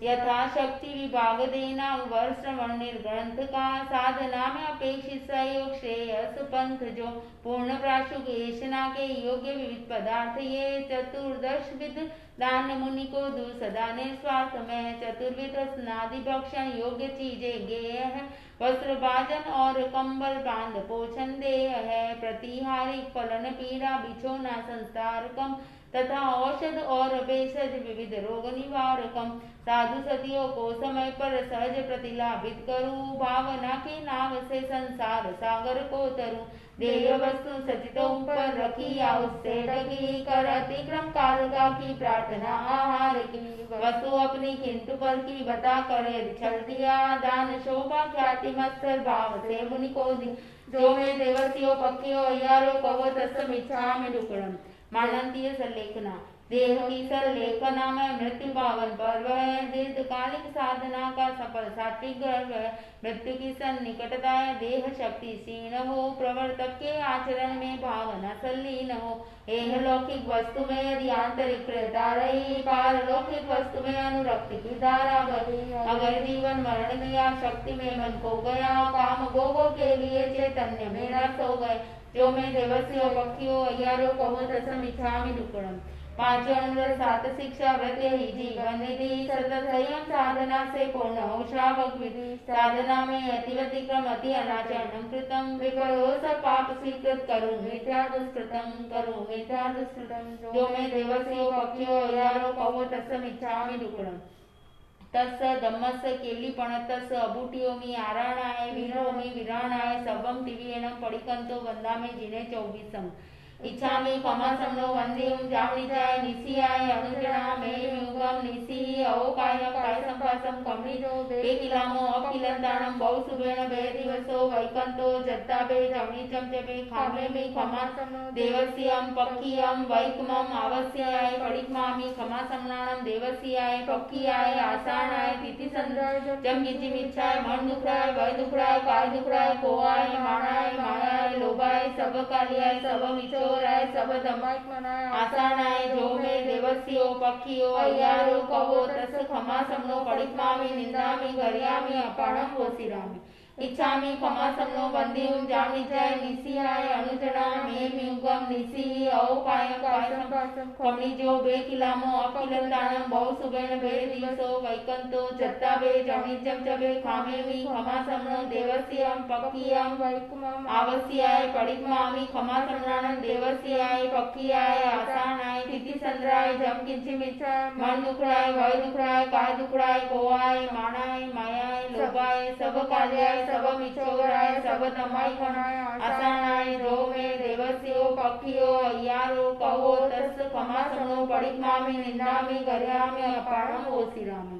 यथाशक्ति विभाग देना वर श्रवण निर्ग्रंथ का। साधना में अपेक्षित सहयोग श्रेयस पंथ जो। पूर्ण प्राशुक ऐषणा के योग्य विविध पदार्थ ये। चतुर्दश विद दान मुनि को दू सदा निस्वार्थ में। चतुर्विध स्नादि भक्षण योग्य चीजें गेय है। वस्त्र भाजन और कंबल बांध पोषण देय है। प्रतिहारी फलन पीड़ा बिछोना संस्कारकम। तथा औषध और भेषज विविध रोग निवारकम। साधु सतियों को समय पर सहज प्रतिलाभित करूं। भावना की नाव से संसार सागर को तरूं। देय वस्तु सचितों पर रखी या उससे ढकी। कर अतिक्रम काल का की प्रार्थना आहार की। वस्तु अपनी किंतु पर की बता कर छल दिया। दान शोभा ख्याति मत्सर भाव से मुनि को दी। जो मैं देवस्यो पक्षियो अय्यारो कवो तस्म इच्छामि दुक्कडम। मानंतीय संलेखना। देह की संलेखना में मृत्यु पावन पर्व है। दीर्घकालिक साधना का सफल सात्विक गर्व है। मृत्यु की सन्निकटता है। देह शक्ति क्षीण हो। प्रवर्तक के आचरण में भावना संलीन हो। लौकिक वस्तु में यदि आंतरिक प्रेरणा रही। पारलौकिक वस्तु में अनुरक्ति की धारा बही। अगर जीवन मरण में या शक्ति में मन खो गया। काम भोगों के लिए चैतन्य में रस हो गए। जो मैं देवस्यो पक्षियो अय्यारो कवो तस्म इच्छामि दुक्कडम। पांच अणुव्रत सात शिक्षा व्रत ही जीवन निधि सतत संयम साधना से पूर्ण हो श्रावक विधि साधना में अति व्यतिक्रम अति अनाचरणम कृतम विफलो सब पाप स्वीकृत करो मिथ्या दुष्कृतम करो मिथ्या दुष्कृतम जो मैं देवस्यो पक्षियो यारो कवो तस्मिच्छामि दुक्कडम तस्य धम्मस्य केलीपणतस्य अभूटियोमी आराणाय वीरोमी विराणाय सबम तिवियेनं पडिकंतो वंदामे जिने 24 इच्छामि कमासमनो वंदेयं जावणिजाय निसियाय अनुजना मे युगम निसि अवकाय काय संपासम कमनिजो बेकिलामो अकिलंताणं बहुसुभेण बे दिवसो वैकंतो जत्ताबे जावणिजम जबे खामे मे कमासमनो देवस्यं पक्कियं वैकमं आवस्याय पडिकमामि कमासमनाणं देवस्याय पक्कियाय आसानाय तिथि संद्राय जम किंचिमिच्छाय मन दुखराय वय दुखराय काय दुखराय कोआय माणाय मायाय लोभाय सब कालियाय सब मिचो राय सब धमाक मनाय आसानाय जो में देवस्यो पक्षियो अय्यारो कवो तस खमा समनो पडिकमामि निंदामि गर्यामि अपाणं वोसिरामि इच्छामि खमासमनो वंदेयं जावणिजाय निसियाय अनुजना मे युगम निसि अवकाय काय संपासम कमनिजो बेकिलामो अकिलंताणं बहुसुभेण बे दिवसो वैकंतो जत्ताबे जावणिजम जबे खामेमि खमासमनो देवस्यं पक्कियं वैकमं आवस्याय पडिकमामि खमासमनाणं देवस्याय पक्कियाय आसानाय तिथि संद्राय जम किंचिमिच्छाय मन दुखराय वय दुखराय काय दुखराय कोआय माणाय मायाय लोभाय सब काल्याय सब मिचोराय सब तमाई खनाय आसानाय जो में देवस्यो पक्षियो अय्यारो कवो तस खमासमनो पडिकमामि निंदामि गर्यामि अपाणं वोसिरामि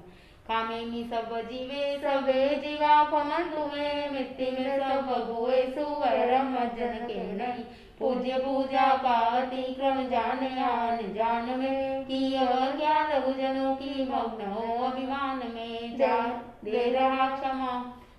कामेमि सब जीवे सबे जीवा खमन्तु मे मृत्यु में सब भुए सुवैरम मज्जन के नहीं पूज्य पूजा का अतिक्रम जाने आन जान में कि क्या लघुजनों की मग्न हो अभिमान में जा दे रहा क्षमा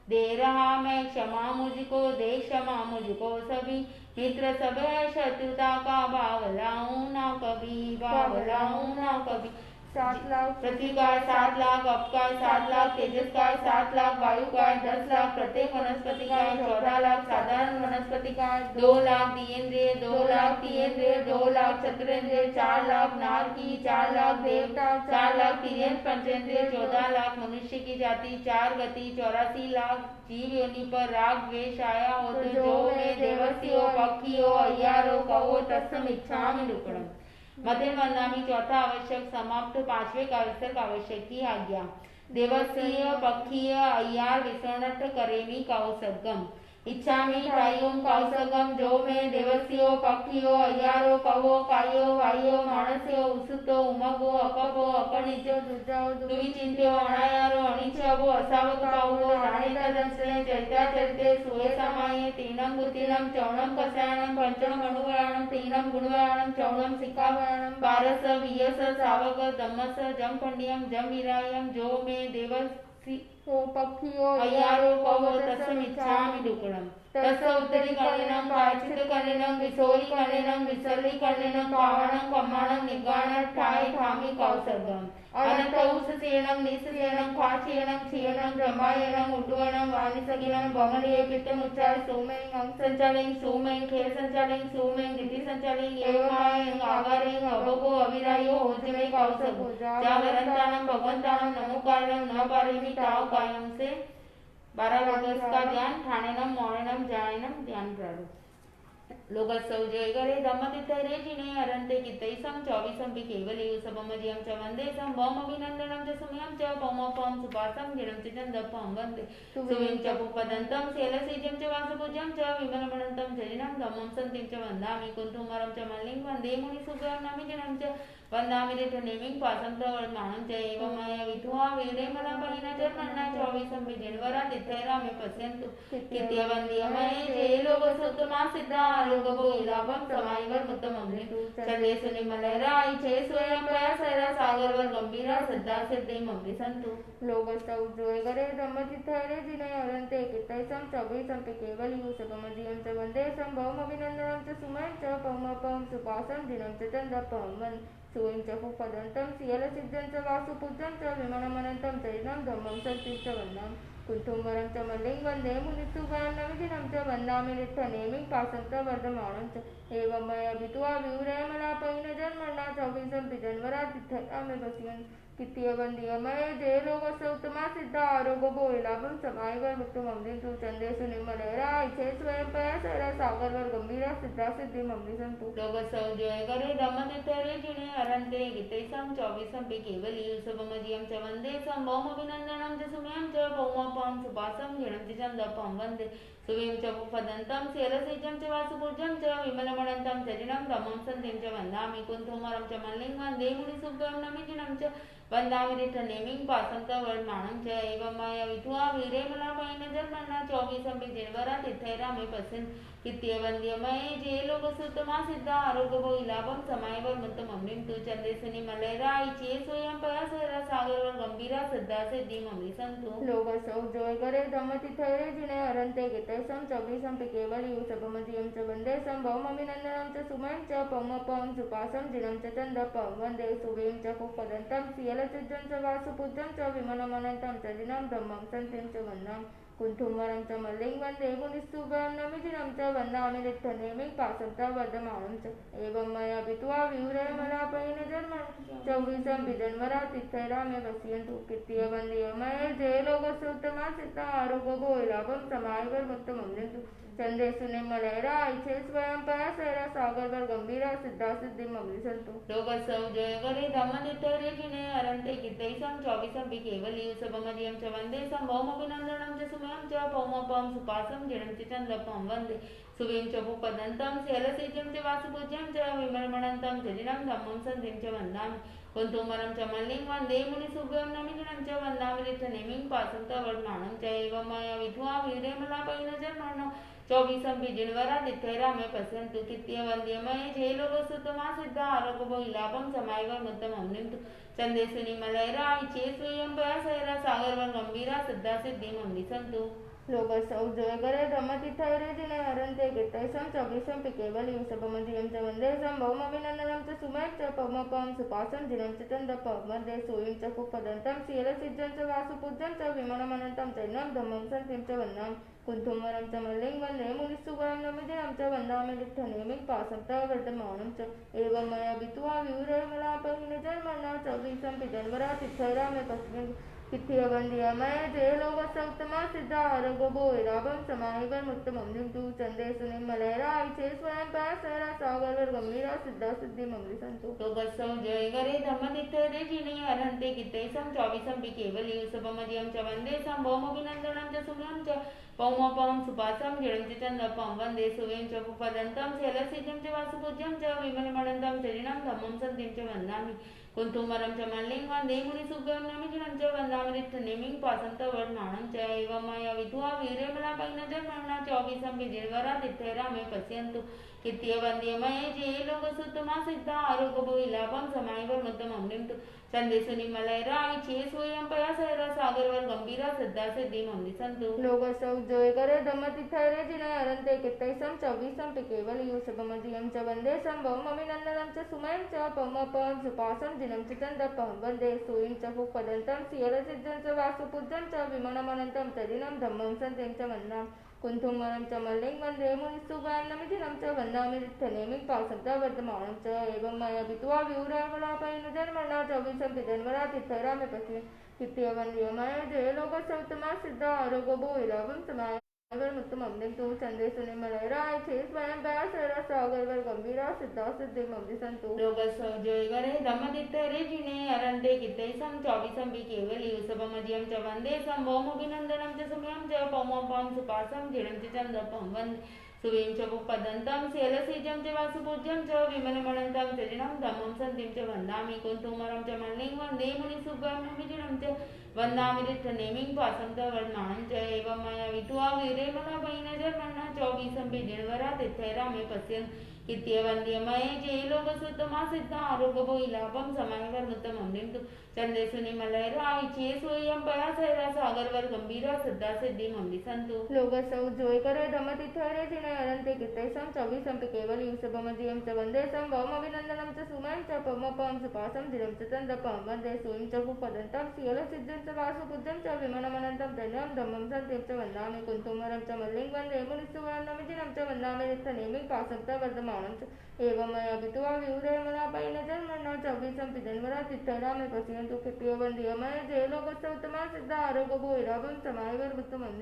दे रहा मैं क्षमा मुझको दे क्षमा मुझको सभी मित्र सब है शत्रुता का भाव लाऊं ना कभी भाव लाऊं ना कभी 7 लाख पृथ्वी का 7 लाख अप का 7 लाख तेजस का 7 लाख वायु का 10 लाख प्रत्येक वनस्पति का 14 लाख साधारण वनस्पति का 2 लाख दिएंद्रिय 2 लाख तीयेंद्रिय 2 लाख चतुरेंद्रिय 4 लाख नार की 4 लाख देवता 4 लाख तिर्यंत पंचेंद्रिय 14 लाख मनुष्य की जाति 4 गति 84 लाख जीव योनि पर राग द्वेष आया हो तो जो में देवस्यो पक्षियो अय्यारो कवो तस्मिच्छामि दुक्कडम मध्यम वंदामी चौथा आवश्यक समाप्त 5वें काव्यस्तर का आवश्यक की आज्ञा देवस्य पक्षीय अय्यार विसर्णट करेमी कौसगम इच्छामि कायों कौसगम जो में देवस्यो पक्षियो अय्यारो कवो कायो वायो मानस्यो उसुतो उमगो अकपो अकनिजो दुजाओ दुविचिंत्यो अनायारो अनिच्छवो असावक पावो राणेता दंसने चैता चरिते सुये समाये तीनम गुतिनम चौणम कसायणम पंचम अणुवयाणम तीनम गुणवयाणम चौणम सिकावयाणम पारस वियस सावक दमस जम पंडियम जम विरायम जो में देवस ओ पक्षियो अय्यारो कवो तस्मिच्छामि दुक्कडम तस्य उत्तरी कर्णेनं प्रायश्चित कर्णेनं विसोरी कर्णेनं विसर्ली कर्णेनं पावनं कम्माणं निगाणं ठाय ठामी कौसर्गम अनंत उषसेनं निससेनं ख्वाचेनं क्षीणं जमायनं उड्डवनं वानिसगिनं भमनीय पित्तमुच्चाय सोमें अंग संचालें सोमें खेल संचालें सोमें गिति संचालें एवमायं आगारें अभगो अविरायो होजमे कौसर्गो जागरंतानं भगवंतानं नमोकारणं न पारेमि ताव कायम से 12 लोगस का ध्यान ठाणेनम मोणेनम जायनम ध्यान प्रारूप लोगसौ जय गरे धम्मतिथैरे जिने अरन्ते कितैसं 24 पि केवली सबमजियं च वन्देसं भौम अभिनन्दनं च सुम्यं च भौमपं सुपासं गिरं च चन्दपं वन्दे सुविं च पुपदन्तं शैलसीजं च वासुपूज्यं च विमलमणन्तं जलिनं धम्मं सन्तिं च वन्दामि कुन्तुमरं च मल्लिं वन्दे मुनिसुभ्यं नमिजनं च वन्दामि रिठनेमिं पासं च वर्माणं च एवमय विधुआ वीरे मलपहिन च मन्ना 24 पि जिन्वरा तिथैरा मे पश्यन्तु कित्यवन्द्यमये जय लोकसुत्तमा सिद्धा लोकभोगिलाभं समायिवर मुत्तमग्नितु चंदेसु निमलराय जय स्वयं प्रयासैरा सागरवर गंभीरा श्रद्धा सिद्धिं अमृसन्तु लोगस्तौ जोय गरे धम्मचित्तैरे जिने अरन्ते कितैसं 24 पि केवली सबमजियं च वन्देसं भौम अभिनन्दनं च सुमयं च पौमपं सुपासं दिनं च चन्दपं वन् सुवं च पुपदन्तं सियलसिद्धं च वासुपूज्यं च विमलमनन्तं चैनं धम्मं सन्तिं च वन्दामि कुन्तुमरं च मल्लिं वन्दे मुनिसुभां नमिदिनं च वन्दामि नित्यनेमिं पासं च वर्धमानं च एवं मया विद्वा विवरमलापैन जन्मना चौबीसं जन्मरातिथयामि पश्यन् कित्य वन्द्य मये जय लोकस्य उत्तमा सिद्धा आरोग्य भोयलाभं समायवर मुक्तमंदितु चंदेषु निर्मलेरा इच्छे स्वयं पयसरा सागरवर गंभीरा सिद्धा सिद्धिं अमृतंतु लोकसौ जय करे दमनितरे जिने अरन्ते गीतैसं चौबीसं केवली शुभमजियं च वन्दे सम्भौमभिनन्दनं च सुमयं च भौमपं सुपासं जिणं च चन्दपं वन्दे सुवीं च उपदन्तं शैलसेजं च वासुपूज्यं च विमलमणन्तं च जिनं धमं सन्धिं च वन्दामि कुन्तुमरं च मल्लिं वन्दे मुनिसुभं नमिजिनं च वन्दामि नित्यनेमिं पासं च वर्धमानं च एवं मया विद्वा वीरेमलापैन जन्मना चौबीसं जिनवरा तीर्थैरामि पश्यन् कित्य वन्द्य मये जे लोकसुतमा सिद्धा आरोग्य भोगिलाभं समायवर मुक्तममृं तु चन्देसुनि मलयरा इचे स्वयं पयासरा सागरवर गंभीरा सिद्धा सिद्धिं अमृतंतु लोकसौ जय करे धम्मतीर्थैरे जिने अरन्ते गीतैसं चौबीसं केवली शुभमजियं च वन्दे सम्भौमभिनन्दनं च सुमयं च पौमपं सुपासं जिनं च चन्दपं वन्दे सुवीं च पुष्पदन्तं सियलचिज्जं च वासुपूज्यं च विमलमनन्तं च जिनं ब्रह्मं सन्तिं च वन्दामि कुन्तुमरं च मल्लिं वन्दे मुनिस्तुभं नमिजिनं च वन्दामि नित्यनेमिं पासं च वर्धमानं च एवं मया विद्वा विवरमलापैन जन्मना चौबीसं जन्मरातिथैरामि पश्यन्तु कित्य वन्द्य मये जय लोकस्य उत्तमा सिद्धा आरोग्य भोयलाभं समायवर मुक्तममृतु चंदेषु निर्मलेरा इच्छे स्वयं पयसरा सागरवर गंभीरा सिद्धा सिद्धिं अमृतंतु लोकसौ जय करे दमनितरे जिने अरन्ते गीतैसं चौबीसं केवली शुभमजियं च वन्दे सम्भौमभिनन्दनं च सुमयं च पौमपं सुपासं जिणं च चन्दपं वन्दे सुवीं च भूपदन्तं शैलसेजं च वासुपूज्यं च विमलमणन्तं च जिनं धम्मं सन्धिं च वन्दामि कुन्तुमरं च मल्लिं वन्दे मुनिसुभं नमिजिनं च वन्दामि नित्यनेमिं पासं च वर्धमानं च एवं मया विद्वा वीरेमलापैन जन्मना चौबीसं जिनवरा तीर्थैरामि पश्यन्तु कित्य वन्द्य मये जे लोकसुतमा सिद्धा आरोग्य भोगिलाभं समायवर मुक्तममृं तु चन्देषुनि मलयरा इचे स्वयं पयासरा सागरवर गंभीरा सिद्धा सिद्धिं अमृतंतु लोकसौ जय करे धम्मतीर्थैरे जिने अरन्ते गीतैसं चौबीसं केवली शुभमजियं च वन्दे सम्भौमभिनन्दनं च सुमयं च पौमपं सुपासं जिनं च चन्दपं वन्दे सुवीं च पुष्पदन्तं सियलसिज्जं च वासुपूज्यं च विमलमनन्तं च जिनं धम्मं सन्धिं च वन्दामि कुन्तुमरं च मल्लिं वन्दे मुनिसुभं नमिजिनं च वन्दामि नित्यनेमिं पासं च वर्धमानं च एवं मया विद्वा विवरमलापैन जन्मना चौबीसं जन्मरातिथैरामि पश्यन् कित्य वन्द्य मये जय लोकस्य उत्तमा सिद्धा आरोग्य भोयलाभं समायवर मुक्तममृं तु चन्देषु निर्मलेरा इच्छे स्वयं पयसरा सागरवर गंभीरा सिद्धा सिद्धिं अमृतंतु लोकसौ जय करे धम्मतीर्थैरे जिने अरन्ते गीतैसं चौबीसं केवली शुभमजियं च वन्दे सम्भौमभिनन्दनं च सुमयं च पौमपं सुपासं जिणं च चन्दपं वन्दे सुवीं च पुष्पदन्तं शैलसेजं च वासुपूज्यं च विमलमणन्तं च जिनं धम्मं सन्धिं च वन्दामि कुन्तुमरं च मल्लिं वन्दे मुनिसुभं नमिजिनं च वन्दामि नित्यनेमिं पासं च वर्धमानं च एवं मया विद्वा वीरेमलापैन जन्मना चौबीसं जिनवरा तीर्थैरामि पश्यन्तु कित्य वन्द्य मये जे लोकसुतमा सिद्धा आरोग्य भोगिलाभं समायवर मुक्तममृं तु चन्देषुनि मलयरा इच्छे स्वयं पयासरा सागरवर गंभीरा सिद्धा सिद्धिं अमृतंतु लोकसौ जय करे धम्मतीर्थैरे जिने अरन्ते गीतैसं चौबीसं केवली शुभमजियं च वन्दे सम्भौमभिनन्दनं च सुमयं च पौमपं सुपासं जिनं च चन्दपं वन्दे सुवीं च पुष्पदन्तं सियलसिज्जं च वासुपूज्यं च विमलमनन्तं च जिनं धम्मं सन्धिं च वन्दामि कुन्तुमरं च मल्लिं वन्दे मुनिसुभं नमिजिनं च वन्दामि नित्यनेमिं पासं च वर्धमानं च एवं मया विद्वा विवरमलापैन जन्मना चौबीसं जन्मरातिथैरामि पश्यन् कित्य वन्द्य मये जय लोकस्य उत्तमा सिद्धा आरोग्य भोगिलाभं समायवर मुक्तममृं तु चन्देषु निर्मलेरा इच्छे स्वयं पयसरा सागरवर गंभीरा सिद्धा सिद्धिं अमृतंतु लोकसौ जय करे धम्मतीर्थैरे जिने अरन्ते गीतैसं चौबीसं केवली शुभमजियं च वन्दे सम्भौमभिनन्दनं च सुमयं च पौमपं सुपासं जिणं च चन्दपं वन्दे सुवीं च पुष्पदन्तं शैलसेजं च वासुपूज्यं च विमलमणन्तं च जिनं धम्मं सन्धिं च वन्दामि कुन्तुमरं च मल्लिं वन्दे मुनिसुभं नमिजिनं च वन्दामि नित्यनेमिं पासं च वर्धमानं च एवं मया विद्वा वीरेमलापैन जन्मना चौबीसं जिनवरा तीर्थैरामि पश्यन् कित्यवन्द्यमये जे लोकसुत्तमा सिद्ध आरोग्य भोईलाभम समायवर्मुत्तमं चंदेसुनि मलयराय चे सोयम पयासैरा सागरवर गंभीरा सिद्धा सिद्धि मम्मी संतु लोकसौ जोय करे धमतीर्थरे जिने अरंते कितैसं चौबीसं केवल यूसभमधियं च वन्देसं भौमभिनन्दनं च सुमयं च पवमपं सुपासं धीरं च चन्दपं वन्दे सूयं च भूपदन्तं सियलसिद्धं च वासुबुद्धं च विमनमनन्तं धन्यं धम्मं सन्त्यं च वन्दामि कुन्तुमरं च मल्लिं वन्दे मुनिस्तुवरन्नमिजिनं च वन्दामि रिक्तनेमिं पासं च वर्धमानं च एवं मया पितुः विहुरे मलापैन जन्मना चौबीसं पिजन्मरा तित्थरा मे पश्यन्तु कित्यवन्द्यमये जे लोकस्य उत्तमा सिद्धा आरोग्य भोईलाभं समायवर्मुत्तमं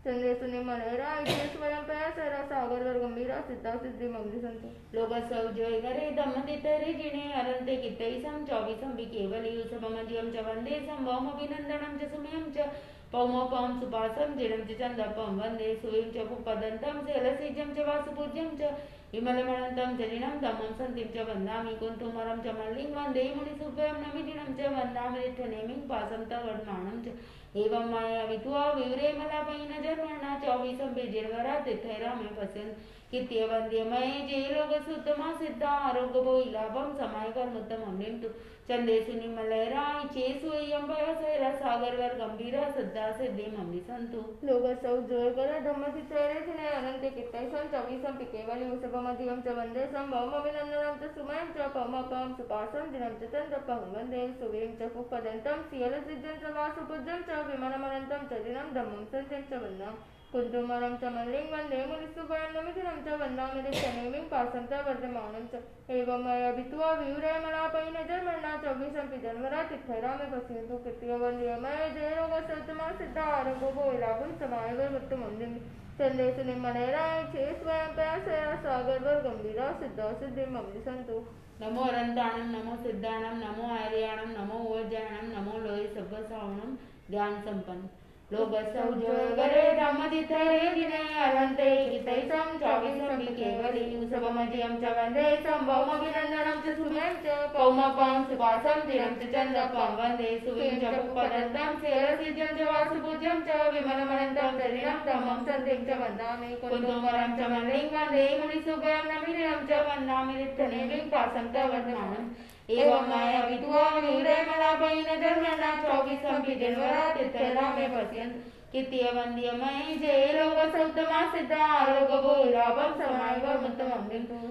चंद्रेशु निमलेरा इति स्वयं पयासरा सागरवर गंभीरा सिद्धा सिद्धि मंगली संतो लोकसौ जय करे धम्मतीर्थरे जिने अरंते कितैसं चौबीसं केवल यूसभमधियं च वन्देसं भौमभिनन्दनं च सुमयं च पौमोपं सुपासं जिनं च चन्दपं वन्दे सूयं च भूपदन्तं शैलसिजं च वासुपूज्यं च विमलमनन्तं जनिनं धम्मं सन्तिं च वन्दामि कुन्तुमरं च मल्लिं वन्दे मुनिसुभ्यं नमिजिनं च वन्दामि रिक्तनेमिं पासं च वर्धमानं च एवं माया विधुआ विवरे मलापैन जन्मना चौबीसं बीजर्वरा तिथैरा में पश्यन् कित्यवन्द्यमये जे लोकसुत्तमा सिद्धा आरोग्य भोईलाभं समायवर्मुत्तमं चंदेसु निमलयरा चे सोयं पयासैरा सागरवर गंभीरा सिद्धा सिद्धि मम्मी संतु लोकसौ जोय करे धम्मतीर्थरे जिने अनंते कितैसं चौबीसं केवल यूसभमधियं च वन्देसं भौमभिनन्दनं च सुमयं च पवमपं सुपासं धीरं च चन्दपं वन्दे सूयं च भूपदन्तं सियलसिद्धं च वासुपूज्यं च विमनमनन्तं च दिनं धम्मं सन्त्यं च वन्दामि कुन्तुमरं च मल्लिं वन्दे मुनिस्तुभरन्नमिजिनं च वन्दामि रिक्तनेमिं पासं च वर्धमानं च एवं मया पितुः विहुरे मलापैन जन्मना चौबीसं पिजन्मरा तित्थरा मे पश्यन्तु कित्यवन्द्यमये जे लोकस्य उत्तमा सिद्धा आरोग्य भोईलाभं समायवर्मुत्तमं चंदेसु निमलेरा चे स्वयं पयासरा सागरवर गंभीरा सिद्धा सिद्धि मंगली संतो नमो अरंताणं नमो सिद्धाणं नमो आर्याणं नमो ओजाणं नमो लोय सब्बसावणं ध्यान संपन्न लोकसौ जय करे धम्मतीर्थरे जिने अरंते कितैसं चौबीसं केवल यूसभमधियं च वन्देसं भौमभिनन्दनं च सुमयं च पौमपं सुपासं धीरं च चन्दपं वन्दे सूयं च भूपदन्तं शैलसिद्धं च वासुपूज्यं च विमलमनन्तं जनिनं धम्मं सन्त्यं च वन्दामि कुन्तुमरं च मल्लिं वन्दे मुनिसुभ्यं नमिजिनं च वन्दामि रिक्तनेमिं पासं च वर्धमानं एवं माया विधुआ विहुरे मलापैन जन्मना चौबीसं बीजन्वरा तिथैरा मे पश्यन् कित्यवन्द्यमये जे लोकसुत्तमा सिद्धा आरोग्य भोईलाभं समायवर्मुत्तमं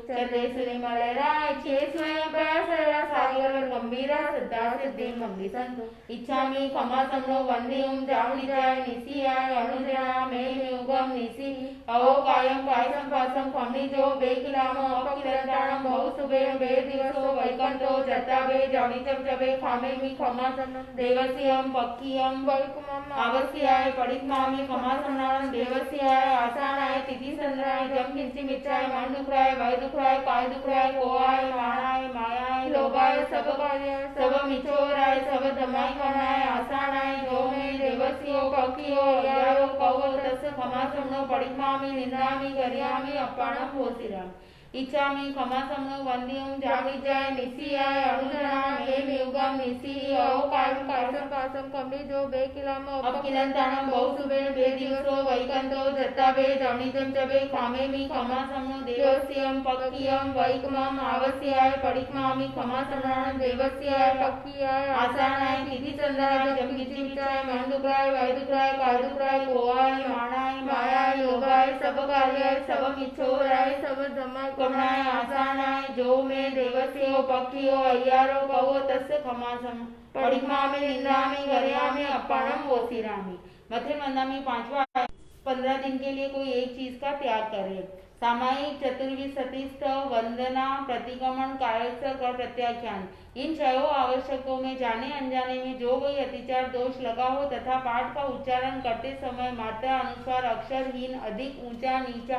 चंदेसु निमलेरा चे स्वयं पयासरा सागरवर गंभीरा सिद्धा सिद्धि मंगली संतो इच्छामि खमासनो वन्दिं जावनिजाय निसियाय अनुजना मे युगम निसि अहो कायं कायसं पासं खमिजो बेकिलामो अपकिलंताणं बहुसुभें बे दिवसो वैकंतो जताबे जावनिजं जबे खामेमि खमासनं देवस्यं पक्कियं वैकुमं आवस्याय पडितमामि खमासनानं देवस्याय आसानाय तिथिसंद्राय जम किंचिमिच्चाय मन दुखराय वय दुखराय काय दुखराय कोआय माणाय मायाय लोभाय सब कार्याय सब मिचोराय सब दमाय कनाय आसानाय जो मे देवस्यो पक्कियो यारो कवो तस् खमासनो पडितमामि निंदामि गर्यामि अप्पाणं भोसिराम इच्छामि खमासनो वन्दिं जाविजाय निसियाय अनुजना मे युगम निसि अहो कायं कायसं पासं खमिजो बेकिलामो अपकिलंताणं बहुसुभें बे दिवसो वैकंतो जताबे जावनिजं जबे खामेमि खमासनो देवस्यं पक्कियं वैकमं आवस्याय पडितमामि खमासनानं देवस्याय पक्कियाय आसानाय तिथिचंद्राय जमकिंचिमिच्चाय मन दुखराय वय दुखराय काय दुखराय कोआय माणाय मायाय लोभाय सब कार्याय सब मिच्छोराय सब दमाय कमनाय आसानाय जो मे देवस्यो पक्कियो अय्यारो कवो तस्य खमासं पडितमामि निंदामि गर्यामि अप्पाणं वोसिरामि मथे वंदामि 5वां 15 दिन के लिए कोई एक चीज का त्याग करे सामायिक चतुर्विशतिस्थ वंदना प्रतिक्रमण कायस्थ और प्रत्याख्यान इन छहों आवश्यकों में जाने अनजाने में जो कोई अतिचार दोष लगा हो तथा पाठ का उच्चारण करते समय मात्रा अनुसार अक्षरहीन अधिक ऊंचा नीचा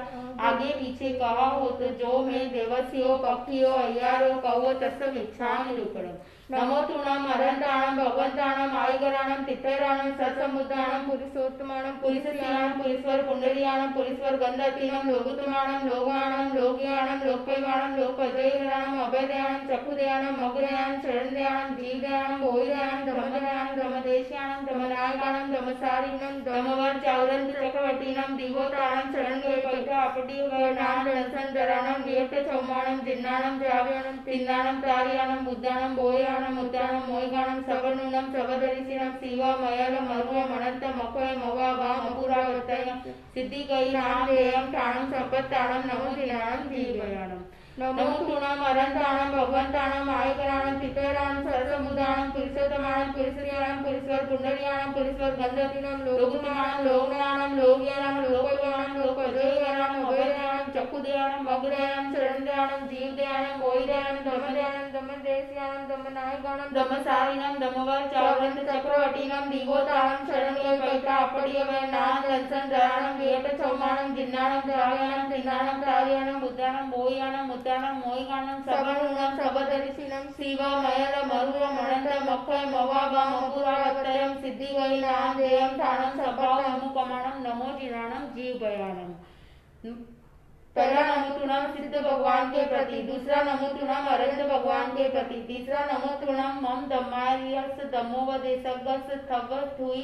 आगे पीछे कहा हो तो जो मैं देवस्यो पक्कियो अय्यारो कहो तस्य भिक्षामि रुपणम् नमो तृणम अरंताणम भगवंताणम आयगराणम तिथैराणम सत्समुद्राणम पुरुषोत्तमाणम पुरुषस्याणम पुरीश्वर पुंडरीयाणम पुरीश्वर गंधतीनम लोगोत्तमाणम लोगाणम लोकयाणम लोकपैवाणम लोकपजयराणम अभयदयाणम चक्षुदयाणम मग्रयाणम शरणदयाणम जीवदयाणम भोजदयाणम धर्मदयाणम धर्मदेश्याणम दमनायकानं दमसारिणं दमवर चावरंत चक्रवर्तीनं दिवोतानं शरणगे पैठा अपटी दमनां दंसनधराणं गियट चौमाणं जिन्नाणं जाव्याणं तिन्नानं तारियानं बुद्धानं बोयानं मुद्दानं मोयगानं सवर्णुनं सवदरिसिनं शिवा मयल मरुव मनंत मखय मवा वा मपुरावतयं सिद्धिगई नाम देयं ठाणं संपत्ताणं नमो दिनानं जीवयाणं नमो तुणाम अरंताणं भगवंताणं आयकराणं पितराणं सरसमुदाणं पुरुषोत्तमाणं पुरुषरियाणं पुरुषवर पुंडरियाणं पुरुषवर गंधतीनं लोकमाणं लोकनाणं लोकयाणं लोकयाणं लोकजयाणं अभययाणं चक्षुदयाणं अग्रयाणं शरणदयाणं जीवदयाणं मोहिदयाणं धर्मदयाणं दमदेशयाणं दमनायकाणं दमसारिणं दमवर चावरंत चक्रवर्तीनं दिवोताणं शरणगे पैठा अपटियवय नाम दंसन दयाणं गियट चौमाणं जिन्नाणं जाव्याणं तिन्नाणं तारियाणं बुद्धाणं बोयाणं मुद्दाणं मोयगाणं सवर्णुनं सवदरिसिनं शिव मयल मरुव मनंत मखय मवा वा मपुरावतयं सिद्धिगई नाम देयं ठाणं सभाव अमुकमाणं नमो जिनाणं जीवयाणं पहला नमोतुणम सिद्ध भगवान के प्रति, दूसरा नमोतुणम अरविंद भगवान के प्रति, तीसरा नमोतुणम मम दमायस दमोवदेशगस थव थुई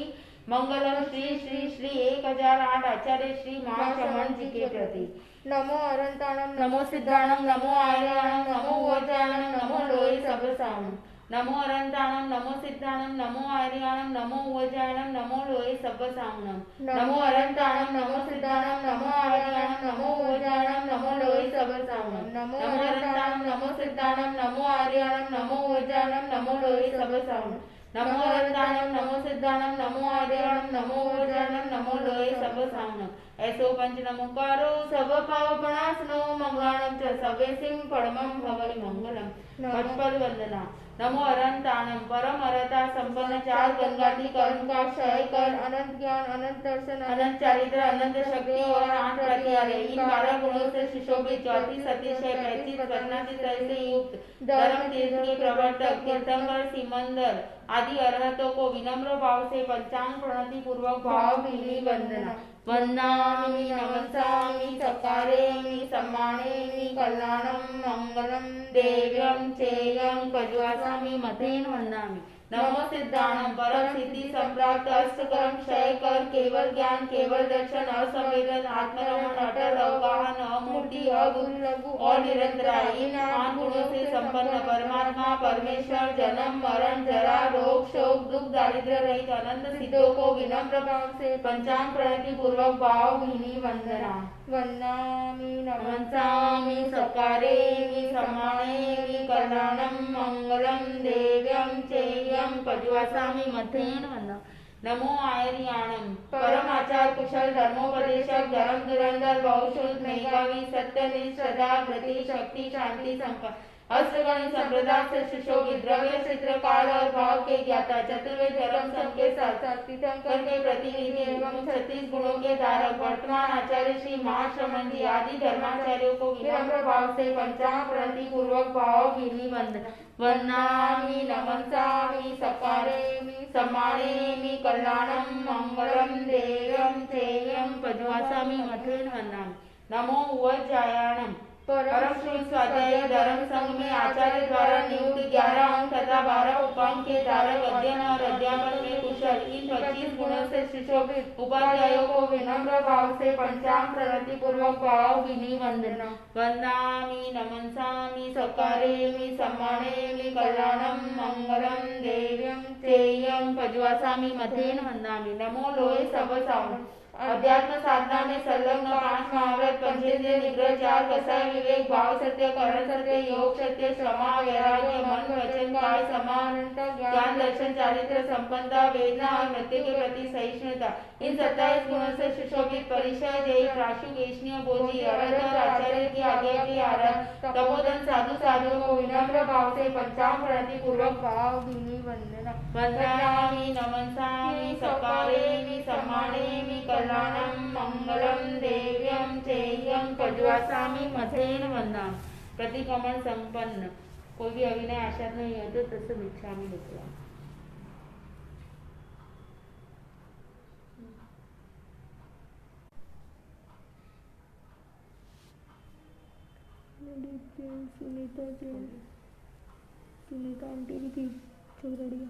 मंगलम श्री श्री श्री 1008 आचार्य श्री महाश्रमण जी के प्रति। नमो अरंताणम नमो सिद्धाणम नमो आर्याणम नमो वज्राणम नमो लोय सबसाणम। नमो अरंताणम नमो सिद्धाणम नमो आर्याणम नमो वज्राणम नमो लोय सबसाणम। नमो अरंताणम नमो सिद्धाणम नमो आर्याणम नमो वज्राणम नमो लोय सबसाणम। नमो अरंताणम नमो सिद्धाणम नमो आर्याणम नमो वज्राणम नमो लोय सबसाणम। नमो अरंताणम नमो सिद्धाणम नमो आर्याणम नमो वज्राणम नमो लोय सबसाणम। ऐसो पंच नमोकारो सब पावपणासनो मंगलाणं च सवेसिं परमं भवै मंगलम। पटपद वंदना। नमो अरंताणम परम अरता संपन्न चार गंगाती कर्म का क्षय कर अनंत ज्ञान अनंत दर्शन अनंत चारित्र अनंत शक्ति और 8 प्रतिहारे इन 12 गुणों से सुशोभित 34 अतिशय 35 प्रज्ञातीत से युक्त धर्म तीर्थ के प्रवर्तक तीर्थंकर सिमंदर आदि अरहतों को विनम्र भाव से पंचांग प्रणति पूर्वक भावभीनी वंदना। वंदामि नमस्सामि सकारेमि सम्मानेमि कल्याणं मंगलम देव्यं चेयं पज्वासामि मतेन वंदामि। नमो सिद्धाणं परम सिद्धि संप्राप्त अष्टकर्म क्षय कर केवल ज्ञान केवल दर्शन असंवेदन आत्मरमण अटल अवगाहन अमूर्ति अगुण लघु और निरंतराय इन 8 गुणों से संपन्न परमात्मा परमेश्वर जन्म मरण जरा रोग शोक दुख दारिद्र्य रहित अनंत सिद्धों को विनम्र भाव से पंचांग प्रणति पूर्वक भावभीनी वंदना। वंदामि नमस्सामि सकारेमि सम्मानेमि कल्याणं मंगलम देव्यं चेयं पज्वासामि मतेन वंदना। नमो आयर्याणं परम आचार कुशल धर्मोपदेशक धर्म धुरंधर बहुशुद्ध मेघावी सत्यनिष्ठ सदा गति शक्ति शांति संपन्न अष्टगण संप्रदाय से सुशोभित द्रव्य चित्र काल और भाव के ज्ञाता चतुर्वेद धर्म संघ के साथ तीर्थंकर के प्रतिनिधि एवं 36 गुणों के धारक वर्तमान आचार्य श्री महाश्रमण जी आदि धर्माचार्यों को विनम्र भाव से पंचांग प्रणति पूर्वक भावभीनी वंदना। वंदामि नमस्सामि सकारेमि सम्मानेमि कल्याणं मंगलम देव्यं चेयं पज्वासामि मतेन वंदामि। नमो वज्रायाणं परम श्री स्वाध्याय धर्म संघ में आचार्य द्वारा नियुक्त 11 अंक तथा 12 उपांक के धारक अध्ययन और अध्यापन में कुशल इन 25 गुणों से सुशोभित उपाध्यायों को विनम्र भाव से पंचांग प्रणति पूर्वक भावभीनी वंदना। वंदामि नमस्सामि सकारेमि सम्मानेमि कल्याणं मंगलम देव्यं चेयं पज्वासामि मतेन वंदामि। नमो लोय सबसाणम अध्यात्म साधना में संलग्न 5 महाव्रत पंचेंद्रिय निग्रह 4 कसाय विवेक भाव सत्य करण सत्य योग सत्य क्षमा वैराग्य मन वचन काय समानता ज्ञान दर्शन चारित्र संपन्नता वेदना और मृत्यु के प्रति सहिष्णुता इन 27 गुणों से सुशोभित परिचय जय प्राशु वैष्णव बोधि अरहत और आचार्य की आज्ञा के आराध तपोधन साधु साधुओं को विनम्र भाव से पंचांग प्रणति पूर्वक भावभीनी वंदना। वंदामि नमस्सामि सकारेमि सम्मानेमि कल्याणं मंगलम देव्यं चेयं पज्वासामि मतेन वंदामि। प्रतिक्रमण संपन्न। कोई भी अभिनय आशा नहीं है तो तस्य भिक्षामि लिखला। सुनीता आंटी की छोकरिया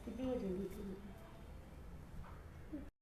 किती वाजले?